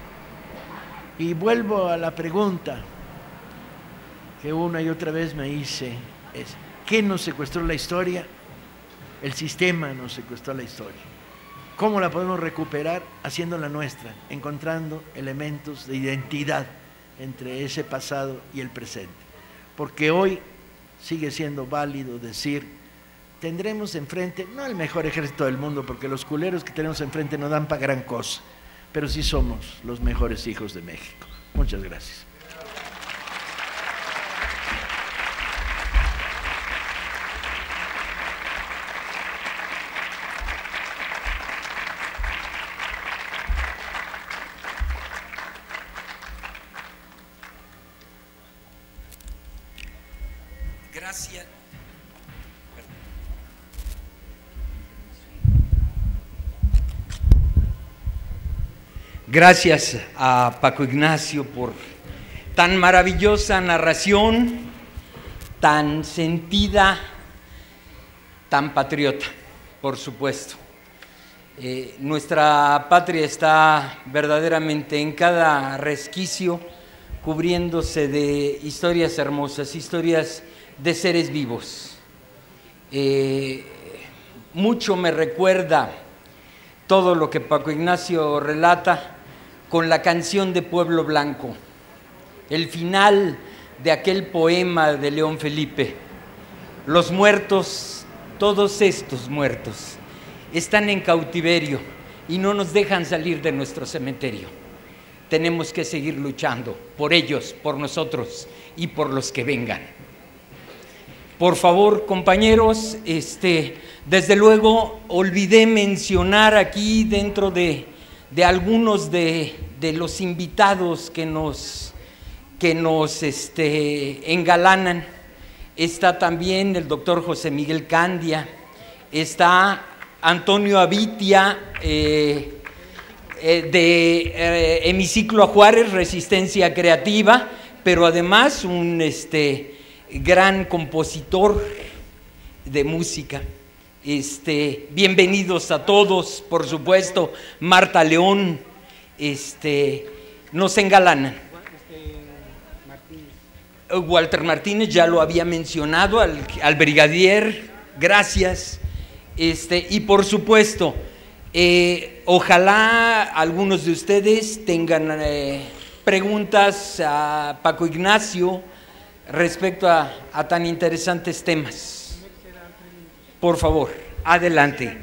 Y vuelvo a la pregunta que una y otra vez me hice: ¿qué nos secuestró la historia? El sistema nos secuestró la historia. ¿Cómo la podemos recuperar? Haciéndola nuestra, encontrando elementos de identidad entre ese pasado y el presente. Porque hoy sigue siendo válido decir: tendremos enfrente, no el mejor ejército del mundo, porque los culeros que tenemos enfrente no dan para gran cosa, pero sí somos los mejores hijos de México. Muchas gracias. Gracias. Gracias a Paco Ignacio por tan maravillosa narración, tan sentida, tan patriota, por supuesto. Nuestra patria está verdaderamente en cada resquicio cubriéndose de historias hermosas, historias de seres vivos. Mucho me recuerda todo lo que Paco Ignacio relata con la canción de Pueblo Blanco, el final de aquel poema de León Felipe. Los muertos, todos estos muertos, están en cautiverio y no nos dejan salir de nuestro cementerio. Tenemos que seguir luchando por ellos, por nosotros y por los que vengan. Por favor, compañeros, desde luego olvidé mencionar aquí dentro de algunos de los invitados que nos que nos engalanan. Está también el doctor José Miguel Candia, está Antonio Avitia, de Hemiciclo a Juárez, Resistencia Creativa, pero además un gran compositor de música. Bienvenidos a todos, por supuesto. Marta León, nos engalanan. Walter Martínez, ya lo había mencionado, al brigadier, gracias. Y por supuesto, ojalá algunos de ustedes tengan preguntas a Paco Ignacio respecto a tan interesantes temas. Por favor, adelante.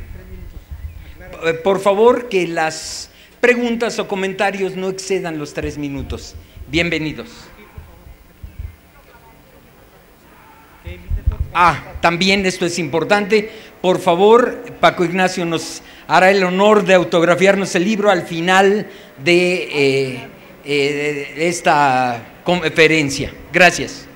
Por favor, que las preguntas o comentarios no excedan los 3 minutos. Bienvenidos. También esto es importante. Por favor, Paco Ignacio nos hará el honor de autografiarnos el libro al final de esta conferencia. Gracias.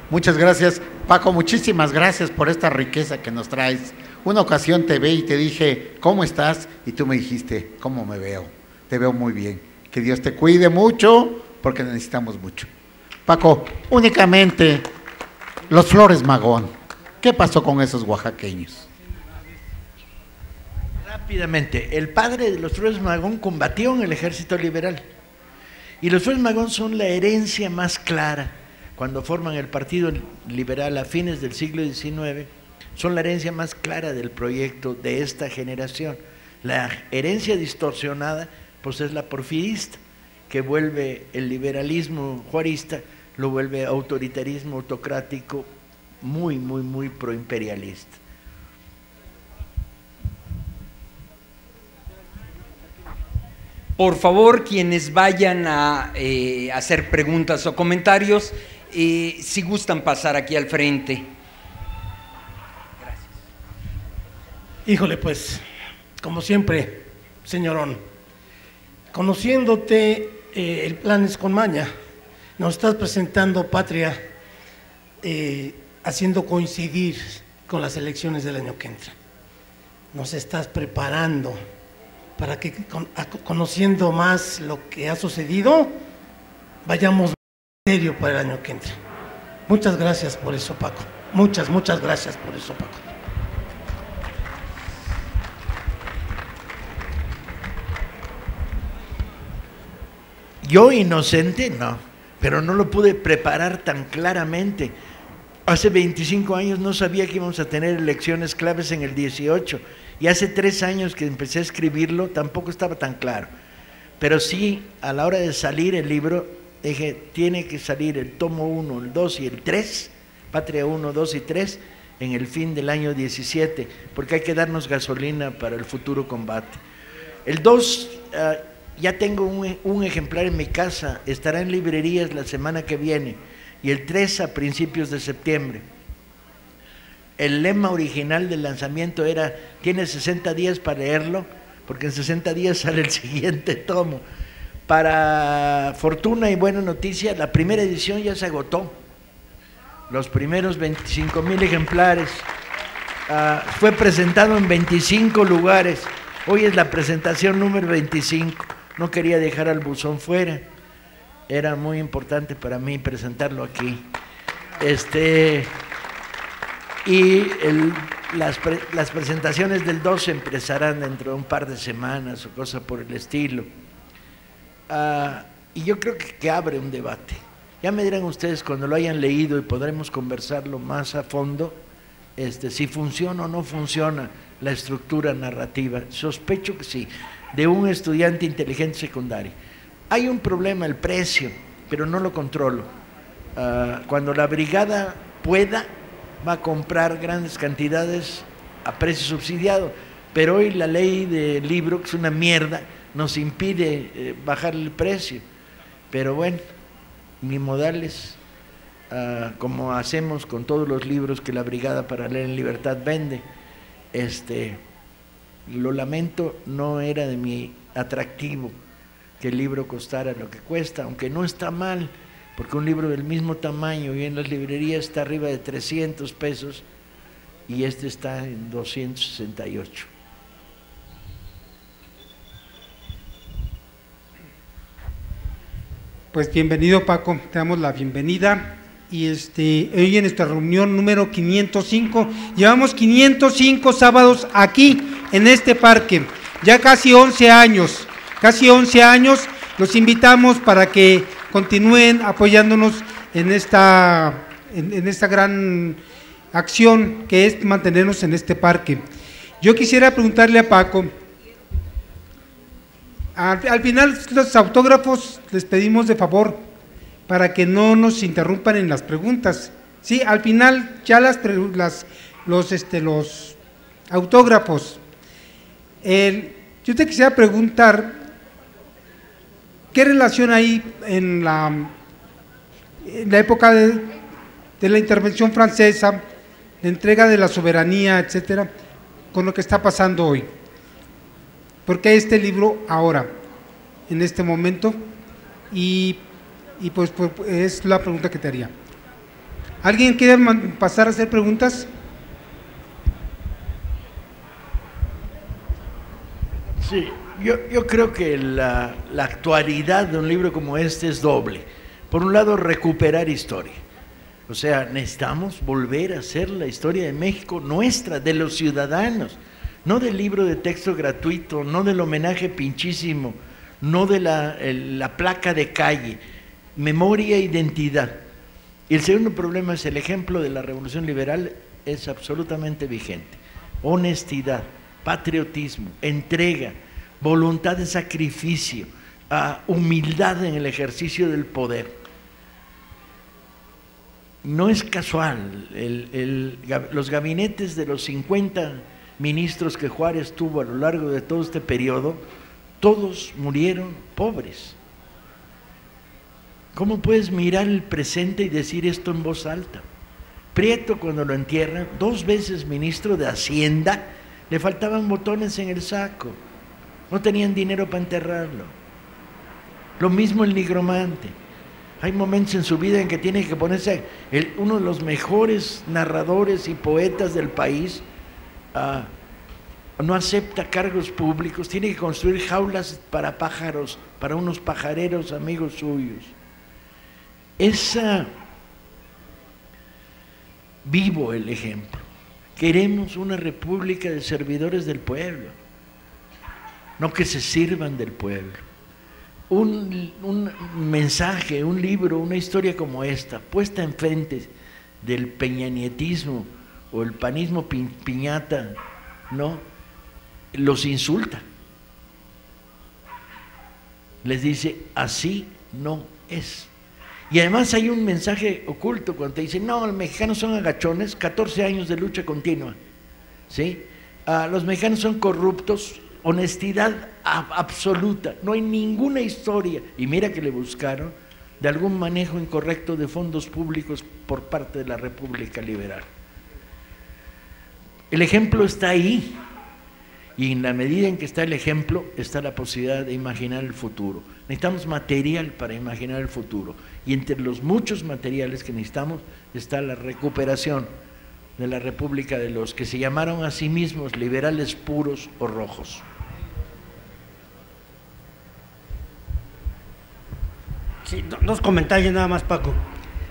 Muchas gracias, Paco. Muchísimas gracias por esta riqueza que nos traes. Una ocasión te vi y te dije, ¿cómo estás? Y tú me dijiste, ¿cómo me veo? Te veo muy bien. Que Dios te cuide mucho, porque necesitamos mucho. Paco, únicamente los Flores Magón, ¿qué pasó con esos oaxaqueños? Rápidamente, el padre de los Flores Magón combatió en el ejército liberal. Y los Flores Magón son la herencia más clara. Cuando forman el Partido Liberal a fines del siglo XIX, son la herencia más clara del proyecto de esta generación. La herencia distorsionada, pues es la porfirista, que vuelve el liberalismo juarista, lo vuelve autoritarismo autocrático, muy, muy, muy proimperialista. Por favor, quienes vayan a hacer preguntas o comentarios, si gustan pasar aquí al frente. Gracias. Híjole, pues, como siempre, señorón, conociéndote, el plan es con maña. Nos estás presentando Patria, haciendo coincidir con las elecciones del año que entra. Nos estás preparando para que, conociendo más lo que ha sucedido, vayamos en serio para el año que entra. Muchas gracias por eso, Paco. Muchas gracias por eso, Paco. Yo inocente, no, pero no lo pude preparar tan claramente. Hace 25 años no sabía que íbamos a tener elecciones claves en el 18, y hace 3 años que empecé a escribirlo tampoco estaba tan claro. Pero sí, a la hora de salir el libro, dije, tiene que salir el tomo 1, el 2 y el 3, Patria 1, 2 y 3, en el fin del año 17, porque hay que darnos gasolina para el futuro combate. El 2, ya tengo un ejemplar en mi casa, estará en librerías la semana que viene, y el 3 a principios de septiembre. El lema original del lanzamiento era, tienes 60 días para leerlo, porque en 60 días sale el siguiente tomo. Para fortuna y buena noticia, la primera edición ya se agotó. Los primeros 25,000 ejemplares. Fue presentado en 25 lugares. Hoy es la presentación número 25. No quería dejar al buzón fuera. Era muy importante para mí presentarlo aquí. Las presentaciones del 12 empezarán dentro de un par de semanas o cosa por el estilo. Y yo creo que abre un debate. Ya me dirán ustedes cuando lo hayan leído y podremos conversarlo más a fondo, si funciona o no funciona la estructura narrativa. Sospecho que sí, de un estudiante inteligente secundario. Hay un problema, el precio, pero no lo controlo. Cuando la brigada pueda, va a comprar grandes cantidades a precio subsidiado, pero hoy la ley del libro, que es una mierda, nos impide bajar el precio. Pero bueno, ni modales, como hacemos con todos los libros que la Brigada para Leer en Libertad vende. Lo lamento, no era de mi atractivo que el libro costara lo que cuesta, aunque no está mal, porque un libro del mismo tamaño y en las librerías está arriba de 300 pesos y este está en 268. Pues bienvenido, Paco, te damos la bienvenida. Y hoy en nuestra reunión número 505, llevamos 505 sábados aquí en este parque, ya casi 11 años, los invitamos para que continúen apoyándonos en esta gran acción que es mantenernos en este parque. Yo quisiera preguntarle a Paco, al final los autógrafos les pedimos de favor para que no nos interrumpan en las preguntas. Sí, al final ya los autógrafos. Yo te quisiera preguntar, ¿qué relación hay en la época de la intervención francesa, la entrega de la soberanía, etcétera, con lo que está pasando hoy? ¿Por qué este libro ahora, en este momento? Y pues es la pregunta que te haría. ¿Alguien quiere pasar a hacer preguntas? Sí, yo creo que la actualidad de un libro como este es doble. Por un lado, recuperar historia. O sea, necesitamos volver a hacer la historia de México nuestra, de los ciudadanos, no del libro de texto gratuito, no del homenaje pinchísimo, no de la placa de calle. Memoria e identidad. Y el segundo problema es el ejemplo de la Revolución Liberal, es absolutamente vigente. Honestidad, patriotismo, entrega, voluntad de sacrificio, humildad en el ejercicio del poder. No es casual, los gabinetes de los 50 ministros que Juárez tuvo a lo largo de todo este periodo, todos murieron pobres. ¿Cómo puedes mirar el presente y decir esto en voz alta? Prieto, cuando lo entierran, 2 veces ministro de Hacienda, le faltaban botones en el saco, no tenían dinero para enterrarlo. Lo mismo el nigromante. Hay momentos en su vida en que tiene que ponerse uno de los mejores narradores y poetas del país, no acepta cargos públicos, tiene que construir jaulas para pájaros, para unos pajareros amigos suyos. Vivo el ejemplo. Queremos una república de servidores del pueblo, no que se sirvan del pueblo. Un mensaje, un libro, una historia como esta, puesta enfrente del peñanietismo o el panismo piñata, ¿no? Los insulta. Les dice, así no es. Y además hay un mensaje oculto cuando te dicen, no, los mexicanos son agachones, 14 años de lucha continua, ¿sí? Los mexicanos son corruptos, honestidad absoluta, no hay ninguna historia, y mira que le buscaron, de algún manejo incorrecto de fondos públicos por parte de la República Liberal. El ejemplo está ahí, y en la medida en que está el ejemplo, está la posibilidad de imaginar el futuro. Necesitamos material para imaginar el futuro, y entre los muchos materiales que necesitamos está la recuperación de la República de los que se llamaron a sí mismos liberales puros o rojos. Sí, 2 comentarios nada más, Paco.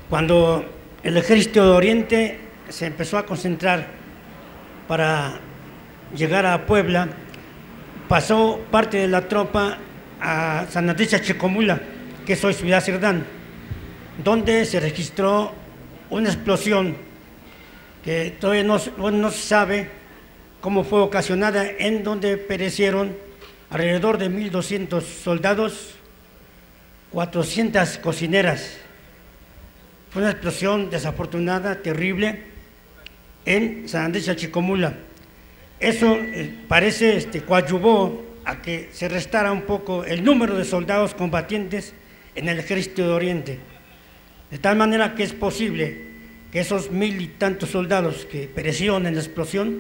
Cuando el Ejército de Oriente se empezó a concentrar para llegar a Puebla, pasó parte de la tropa a San Andrés Chachicomula, que es hoy Ciudad Cerdán, donde se registró una explosión que todavía no se sabe cómo fue ocasionada, en donde perecieron alrededor de 1.200 soldados, 400 cocineras. Fue una explosión desafortunada, terrible, en San Andrés Chachicomula. Eso parece coadyuvó a que se restara un poco el número de soldados combatientes en el Ejército de Oriente, de tal manera que es posible que esos 1.000 y tantos soldados que perecieron en la explosión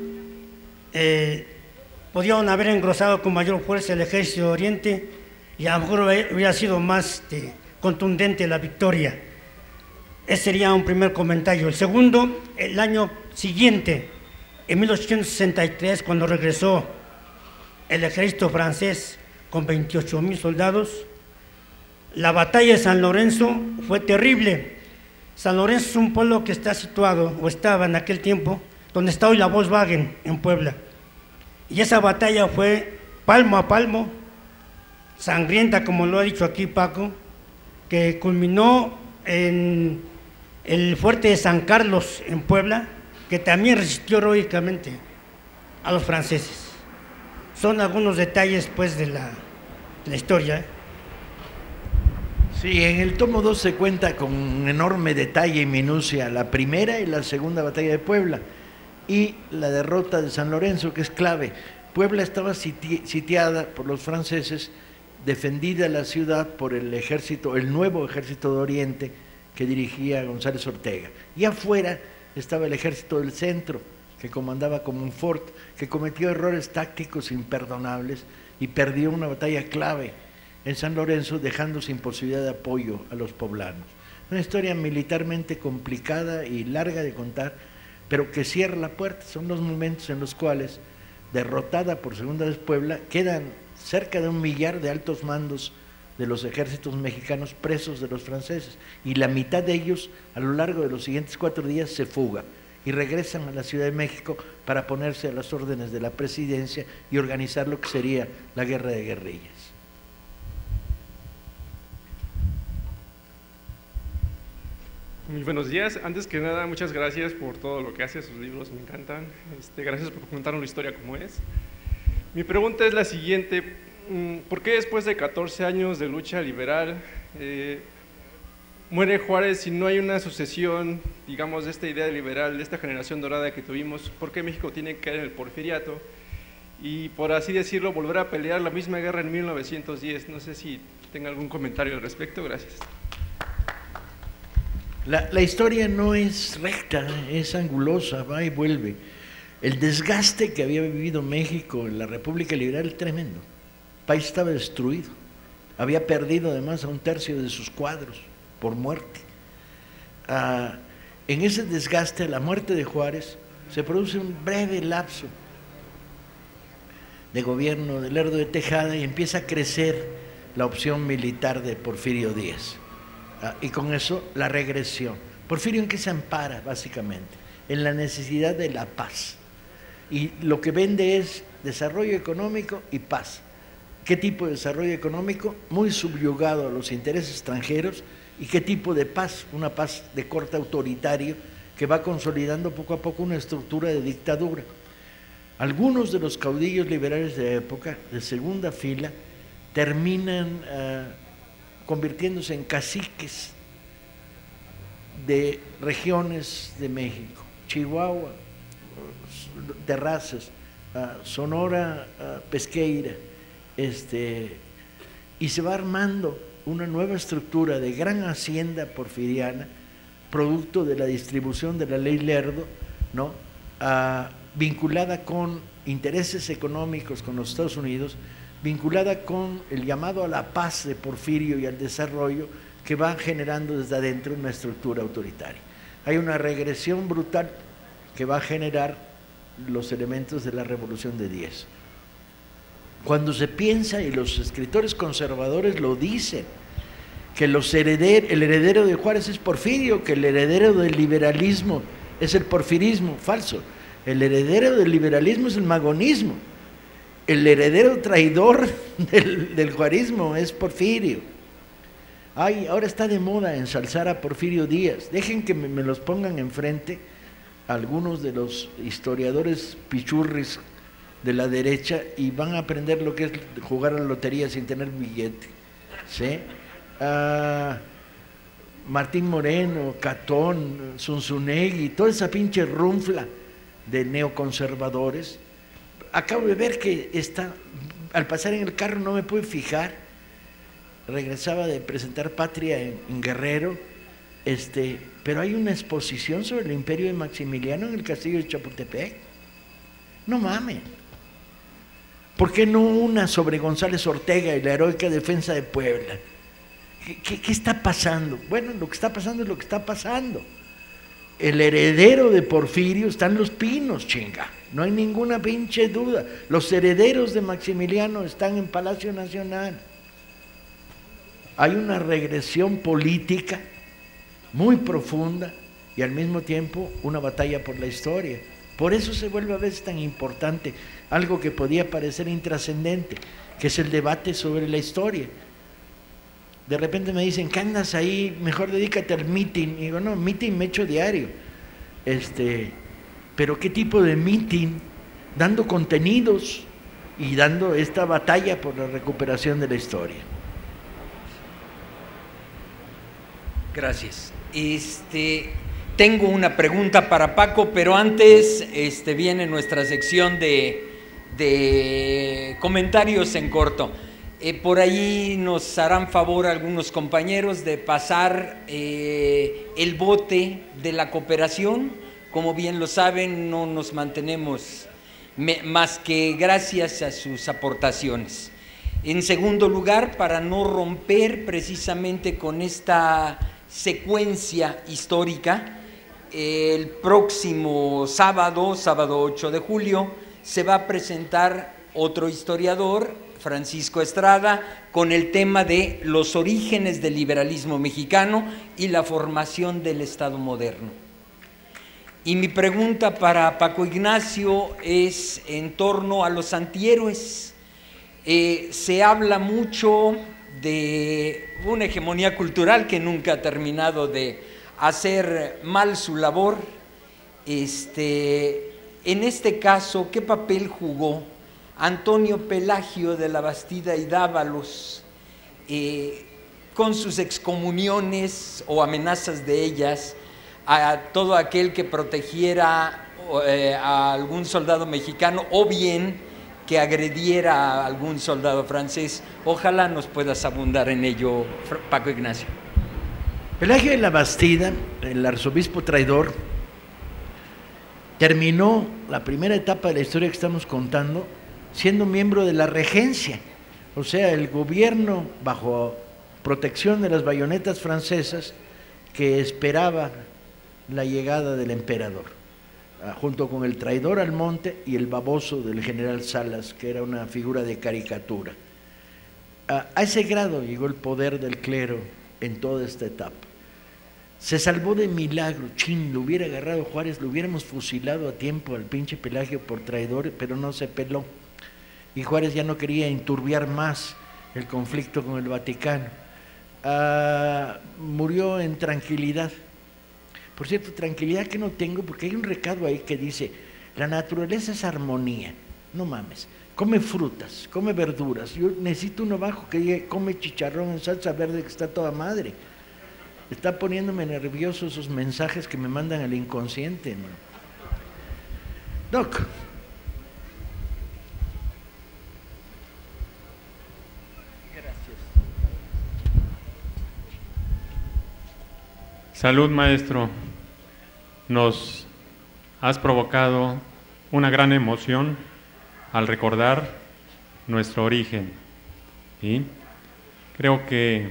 podían haber engrosado con mayor fuerza el Ejército de Oriente y a lo mejor hubiera sido más contundente la victoria. Ese sería un primer comentario. El segundo, el año siguiente, en 1863, cuando regresó el ejército francés con 28,000 soldados, la batalla de San Lorenzo fue terrible. San Lorenzo es un pueblo que está situado, o estaba en aquel tiempo, donde está hoy la Volkswagen en Puebla. Y esa batalla fue palmo a palmo, sangrienta, como lo ha dicho aquí Paco, que culminó en el fuerte de San Carlos en Puebla, que también resistió heroicamente a los franceses. Son algunos detalles, pues, de la historia. Sí, en el tomo 2 se cuenta con un enorme detalle y minucia la primera y la segunda batalla de Puebla y la derrota de San Lorenzo, que es clave. Puebla estaba sitiada por los franceses, defendida la ciudad por el ejército, el nuevo ejército de Oriente que dirigía González Ortega. Y afuera estaba el ejército del centro, que comandaba Comonfort, que cometió errores tácticos imperdonables y perdió una batalla clave en San Lorenzo, dejando sin posibilidad de apoyo a los poblanos. Una historia militarmente complicada y larga de contar, pero que cierra la puerta. Son los momentos en los cuales, derrotada por segunda vez Puebla, quedan cerca de 1 millar de altos mandos de los ejércitos mexicanos presos de los franceses, y la mitad de ellos, a lo largo de los siguientes 4 días, se fuga y regresan a la Ciudad de México para ponerse a las órdenes de la presidencia y organizar lo que sería la guerra de guerrillas. Muy buenos días. Antes que nada, muchas gracias por todo lo que hace, sus libros me encantan. Gracias por contarnos la historia como es. Mi pregunta es la siguiente: ¿por qué después de 14 años de lucha liberal muere Juárez si no hay una sucesión, digamos, de esta idea liberal, de esta generación dorada que tuvimos? ¿Por qué México tiene que caer en el porfiriato y, por así decirlo, volver a pelear la misma guerra en 1910? No sé si tenga algún comentario al respecto. Gracias. La historia no es recta, es angulosa, va y vuelve. El desgaste que había vivido México en la República Liberal es tremendo. El país estaba destruido, había perdido además a 1/3 de sus cuadros por muerte. En ese desgaste, a la muerte de Juárez, se produce un breve lapso de gobierno de Lerdo de Tejada y empieza a crecer la opción militar de Porfirio Díaz. Y con eso la regresión. Porfirio, ¿en qué se ampara básicamente? En la necesidad de la paz. Y lo que vende es desarrollo económico y paz. ¿Qué tipo de desarrollo económico? Muy subyugado a los intereses extranjeros. ¿Y qué tipo de paz? Una paz de corte autoritario que va consolidando poco a poco una estructura de dictadura. Algunos de los caudillos liberales de época, de segunda fila, terminan convirtiéndose en caciques de regiones de México: Chihuahua, Terrazas, Sonora, Pesqueira, y se va armando una nueva estructura de gran hacienda porfiriana, producto de la distribución de la ley Lerdo, ¿no? Vinculada con intereses económicos con los Estados Unidos, vinculada con el llamado a la paz de Porfirio y al desarrollo, que va generando desde adentro una estructura autoritaria. Hay una regresión brutal que va a generar los elementos de la Revolución de 10. Cuando se piensa, y los escritores conservadores lo dicen, que el heredero de Juárez es Porfirio, que el heredero del liberalismo es el porfirismo, falso. El heredero del liberalismo es el magonismo. El heredero traidor del juarismo es Porfirio. Ay, ahora está de moda ensalzar a Porfirio Díaz. Dejen que me los pongan enfrente algunos de los historiadores pichurris de la derecha y van a aprender lo que es jugar a la lotería sin tener billete. ¿Sí? Martín Moreno, Catón, Zunzunegui, toda esa pinche runfla de neoconservadores. Acabo de ver que al pasar en el carro no me pude fijar, regresaba de presentar Patria en Guerrero, pero hay una exposición sobre el imperio de Maximiliano en el castillo de Chapultepec. No mames. ¿Por qué no una sobre González Ortega y la heroica defensa de Puebla? ¿Qué está pasando? Bueno, lo que está pasando es lo que está pasando. El heredero de Porfirio está en Los Pinos, chinga. No hay ninguna pinche duda. Los herederos de Maximiliano están en Palacio Nacional. Hay una regresión política muy profunda y al mismo tiempo una batalla por la historia. Por eso se vuelve a veces tan importante algo que podía parecer intrascendente, que es el debate sobre la historia. De repente me dicen, ¿qué andas ahí? Mejor dedícate al meeting. Y digo, no, meeting me echo diario. Pero ¿qué tipo de meeting? Dando contenidos y dando esta batalla por la recuperación de la historia. Gracias. Tengo una pregunta para Paco, pero antes viene nuestra sección de comentarios en corto. Por ahí nos harán favor algunos compañeros de pasar el bote de la cooperación. Como bien lo saben, no nos mantenemos más que gracias a sus aportaciones. En segundo lugar, para no romper precisamente con esta secuencia histórica, el próximo sábado 8 de julio, se va a presentar otro historiador, Francisco Estrada, con el tema de los orígenes del liberalismo mexicano y la formación del Estado moderno. Y mi pregunta para Paco Ignacio es en torno a los antihéroes. Se habla mucho de una hegemonía cultural que nunca ha terminado de hacer mal su labor. En este caso, ¿qué papel jugó Antonio Pelagio de la Bastida y Dávalos con sus excomuniones o amenazas de ellas a todo aquel que protegiera a algún soldado mexicano o bien que agrediera a algún soldado francés? Ojalá nos puedas abundar en ello, Paco Ignacio. Pelagio de la Bastida, el arzobispo traidor, terminó la primera etapa de la historia que estamos contando siendo miembro de la regencia, o sea, el gobierno bajo protección de las bayonetas francesas que esperaba la llegada del emperador, junto con el traidor Almonte y el baboso del general Salas, que era una figura de caricatura. A ese grado llegó el poder del clero en toda esta etapa. Se salvó de milagro. Lo hubiera agarrado Juárez, lo hubiéramos fusilado a tiempo al pinche Pelagio por traidor, pero no se peló. Y Juárez ya no quería enturbiar más el conflicto con el Vaticano. Murió en tranquilidad. Por cierto, tranquilidad que no tengo, porque hay un recado ahí que dice, la naturaleza es armonía. No mames, come frutas, come verduras. Yo necesito uno abajo que diga, come chicharrón en salsa verde, que está toda madre. Está poniéndome nervioso esos mensajes que me mandan al inconsciente, ¿no? Doc. Gracias. Salud, maestro. Nos has provocado una gran emoción al recordar nuestro origen. ¿Sí? Creo que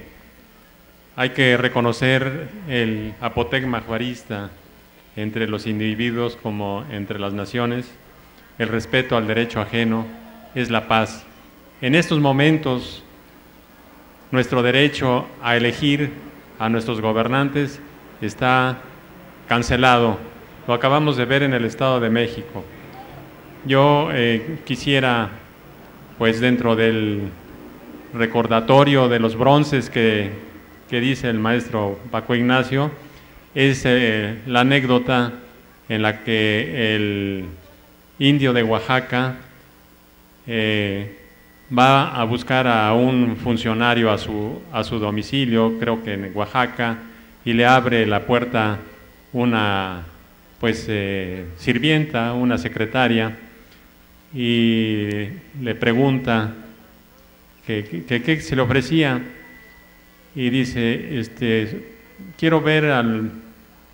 hay que reconocer el apotegma juarista entre los individuos como entre las naciones. El respeto al derecho ajeno es la paz. En estos momentos, nuestro derecho a elegir a nuestros gobernantes está cancelado. Lo acabamos de ver en el Estado de México. Yo quisiera, pues dentro del recordatorio de los bronces que dice el maestro Paco Ignacio, es la anécdota en la que el indio de Oaxaca va a buscar a un funcionario a su domicilio, creo que en Oaxaca, y le abre la puerta una sirvienta, una secretaria, y le pregunta qué se le ofrecía, y dice, quiero ver al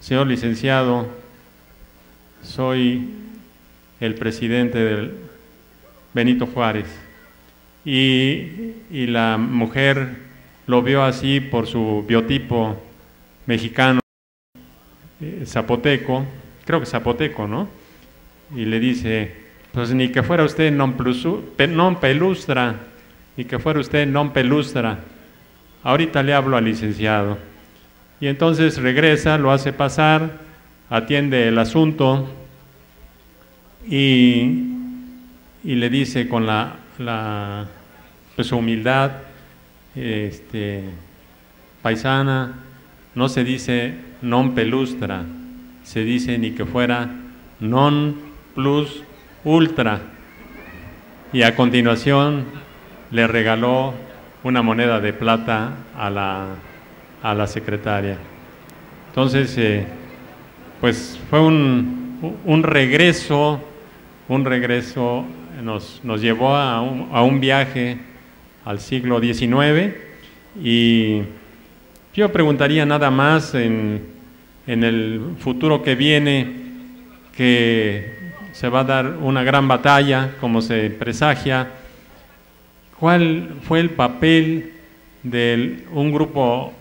señor licenciado, soy el presidente Benito Juárez. Y la mujer lo vio así por su biotipo mexicano, zapoteco, creo que zapoteco, ¿no? Y le dice, pues ni que fuera usted non pelustra, ni que fuera usted non pelustra, ahorita le hablo al licenciado. Y entonces regresa, lo hace pasar, atiende el asunto y le dice con pues, su humildad, paisana, no se dice non pelustra, se dice ni que fuera non plus ultra. Y a continuación le regaló una moneda de plata a la secretaria. Entonces, pues fue un regreso, nos llevó a un viaje al siglo XIX, y yo preguntaría nada más en el futuro que viene, que se va a dar una gran batalla, como se presagia. ¿Cuál fue el papel de un grupo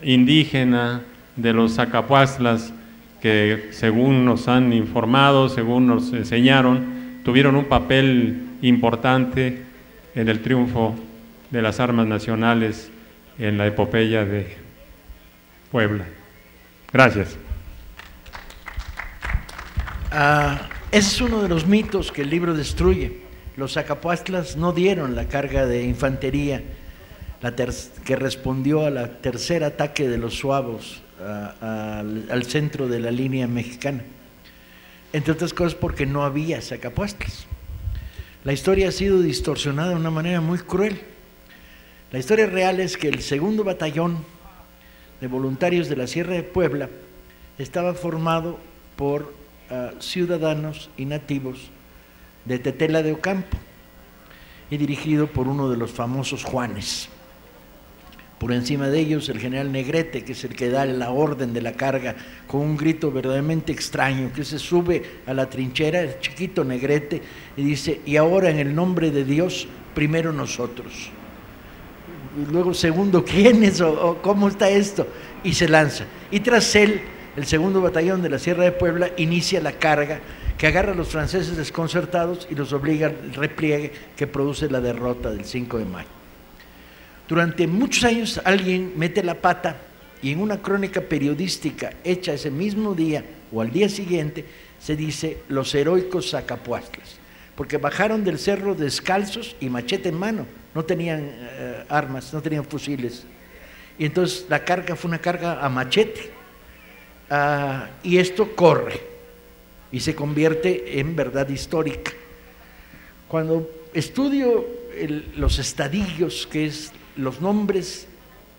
indígena de los Zacapuastlas que, según nos han informado, según nos enseñaron, tuvieron un papel importante en el triunfo de las armas nacionales en la epopeya de Puebla? Gracias. Ese es uno de los mitos que el libro destruye. Los Zacapuastlas no dieron la carga de infantería que respondió a la tercer ataque de los suavos al centro de la línea mexicana, entre otras cosas porque no había Zacapuastlas. La historia ha sido distorsionada de una manera muy cruel. La historia real es que el segundo batallón de voluntarios de la Sierra de Puebla estaba formado por ciudadanos y nativos de Tetela de Ocampo y dirigido por uno de los famosos Juanes. Por encima de ellos el general Negrete, que es el que da la orden de la carga con un grito verdaderamente extraño, que se sube a la trinchera, el chiquito Negrete, y dice: y ahora en el nombre de Dios, primero nosotros. Y luego segundo, ¿quiénes? ¿O cómo está esto? Y se lanza. Y tras él, el segundo batallón de la Sierra de Puebla inicia la carga que agarra a los franceses desconcertados y los obliga al repliegue que produce la derrota del 5 de mayo. Durante muchos años alguien mete la pata y en una crónica periodística hecha ese mismo día o al día siguiente se dice los heroicos Zacapuastlas, porque bajaron del cerro descalzos y machete en mano, no tenían armas, no tenían fusiles, y entonces la carga fue una carga a machete, y esto corre y se convierte en verdad histórica. Cuando estudio los estadillos, que es los nombres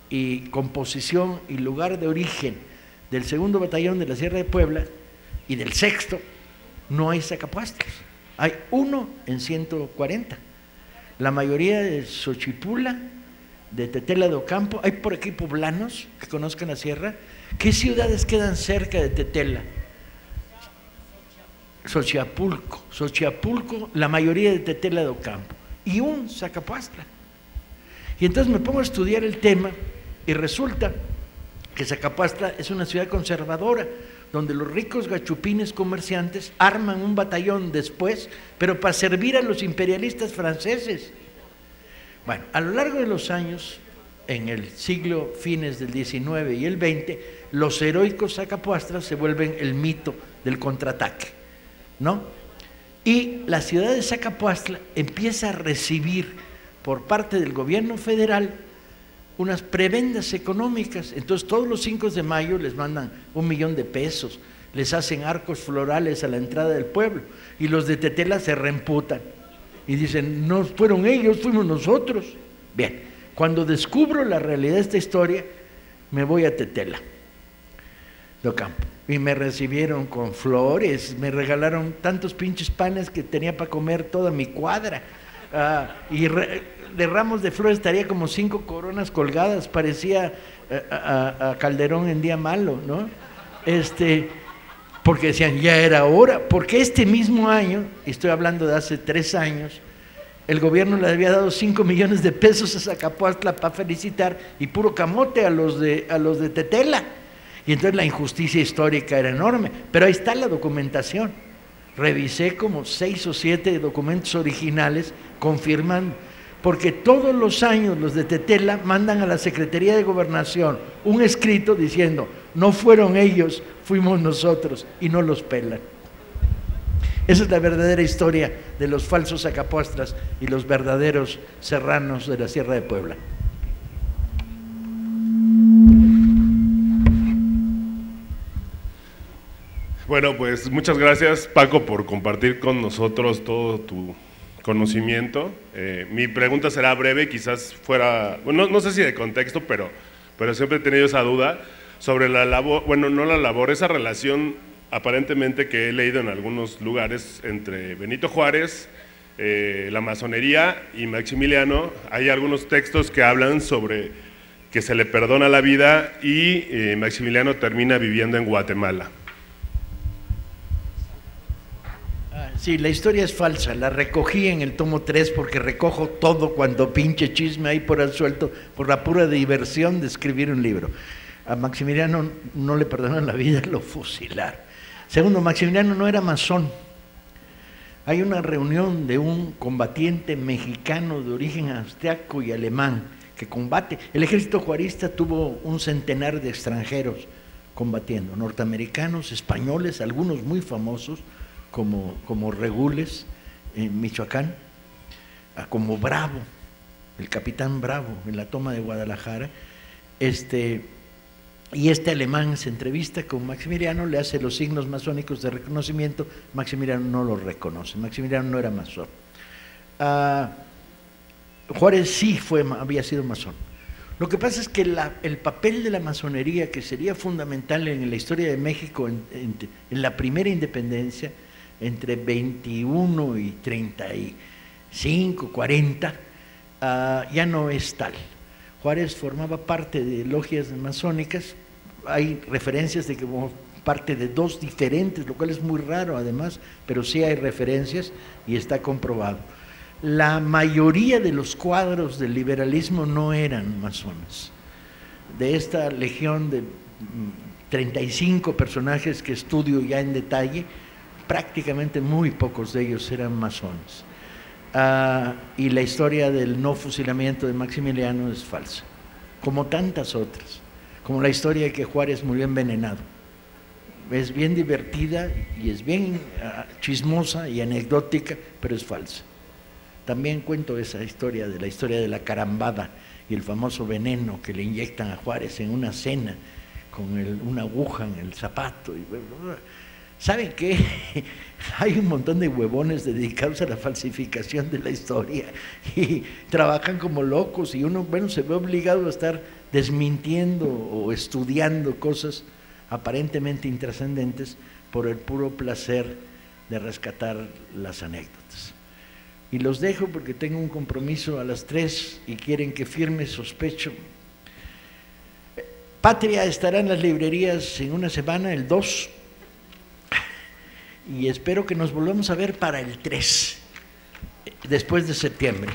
y composición y lugar de origen del segundo batallón de la Sierra de Puebla y del sexto, no hay Zacapuastlas, hay uno en 140, la mayoría de Xochipula, de Tetela de Ocampo. Hay por aquí poblanos que conozcan la sierra. ¿Qué ciudades quedan cerca de Tetela? Xochiapulco, la mayoría de Tetela de Ocampo y un Zacapuastla. Y entonces me pongo a estudiar el tema y resulta que Zacapuastla es una ciudad conservadora, donde los ricos gachupines comerciantes arman un batallón después, pero para servir a los imperialistas franceses. Bueno, a lo largo de los años, en el siglo fines del XIX y el XX, los heroicos Zacapuastlas se vuelven el mito del contraataque, ¿no? Y la ciudad de Zacapuastla empieza a recibir por parte del gobierno federal unas prebendas económicas. Entonces todos los 5 de mayo les mandan $1,000,000, les hacen arcos florales a la entrada del pueblo, y los de Tetela se reemputan y dicen: no fueron ellos, fuimos nosotros. Bien, cuando descubro la realidad de esta historia, me voy a Tetela de Ocampo y me recibieron con flores, me regalaron tantos pinches panes que tenía para comer toda mi cuadra, y de ramos de flores estaría como 5 coronas colgadas, parecía a Calderón en día malo, ¿no? Porque decían: ya era hora, porque este mismo año, estoy hablando de hace 3 años, el gobierno le había dado 5 millones de pesos a Zacapuastla para felicitar y puro camote a los de Tetela. Y entonces la injusticia histórica era enorme, pero ahí está la documentación. Revisé como 6 o 7 documentos originales confirmando, porque todos los años los de Tetela mandan a la Secretaría de Gobernación un escrito diciendo, no fueron ellos, fuimos nosotros, y no los pelan. Esa es la verdadera historia de los falsos Zacapuastlas y los verdaderos serranos de la Sierra de Puebla. Bueno, pues muchas gracias, Paco, por compartir con nosotros todo tu conocimiento. Mi pregunta será breve, quizás fuera, bueno, no sé si de contexto, pero siempre he tenido esa duda sobre la labor, bueno, no la labor, esa relación aparentemente que he leído en algunos lugares entre Benito Juárez, la masonería y Maximiliano. Hay algunos textos que hablan sobre que se le perdona la vida y Maximiliano termina viviendo en Guatemala. Sí, la historia es falsa, la recogí en el tomo 3 porque recojo todo cuando pinche chisme ahí por el suelto, por la pura diversión de escribir un libro. A Maximiliano no le perdonaron la vida, lo fusilaron. Segundo, Maximiliano no era masón. Hay una reunión de un combatiente mexicano de origen austriaco y alemán que combate. El ejército juarista tuvo un centenar de extranjeros combatiendo, norteamericanos, españoles, algunos muy famosos, como Regules en Michoacán, como Bravo, el capitán Bravo en la toma de Guadalajara, y este alemán se entrevista con Maximiliano, le hace los signos masónicos de reconocimiento, Maximiliano no los reconoce, Maximiliano no era masón. Juárez sí había sido masón. Lo que pasa es que el papel de la masonería, que sería fundamental en la historia de México en la primera independencia, entre 21 y 35, 40, ya no es tal. Juárez formaba parte de logias masónicas, hay referencias de que formó parte de 2 diferentes, lo cual es muy raro además, pero sí hay referencias y está comprobado. La mayoría de los cuadros del liberalismo no eran masones. De esta legión de 35 personajes que estudio ya en detalle, prácticamente muy pocos de ellos eran masones. Y la historia del no fusilamiento de Maximiliano es falsa, como tantas otras, como la historia de que Juárez murió envenenado. Es bien divertida y es bien chismosa y anecdótica, pero es falsa. También cuento esa historia de la carambada y el famoso veneno que le inyectan a Juárez en una cena con una aguja en el zapato. ¿Saben qué? Hay un montón de huevones dedicados a la falsificación de la historia y trabajan como locos y uno, se ve obligado a estar desmintiendo o estudiando cosas aparentemente intrascendentes por el puro placer de rescatar las anécdotas. Y los dejo porque tengo un compromiso a las 3 y quieren que firme, sospecho. Patria estará en las librerías en una semana, el 2, y espero que nos volvamos a ver para el 3, después de septiembre.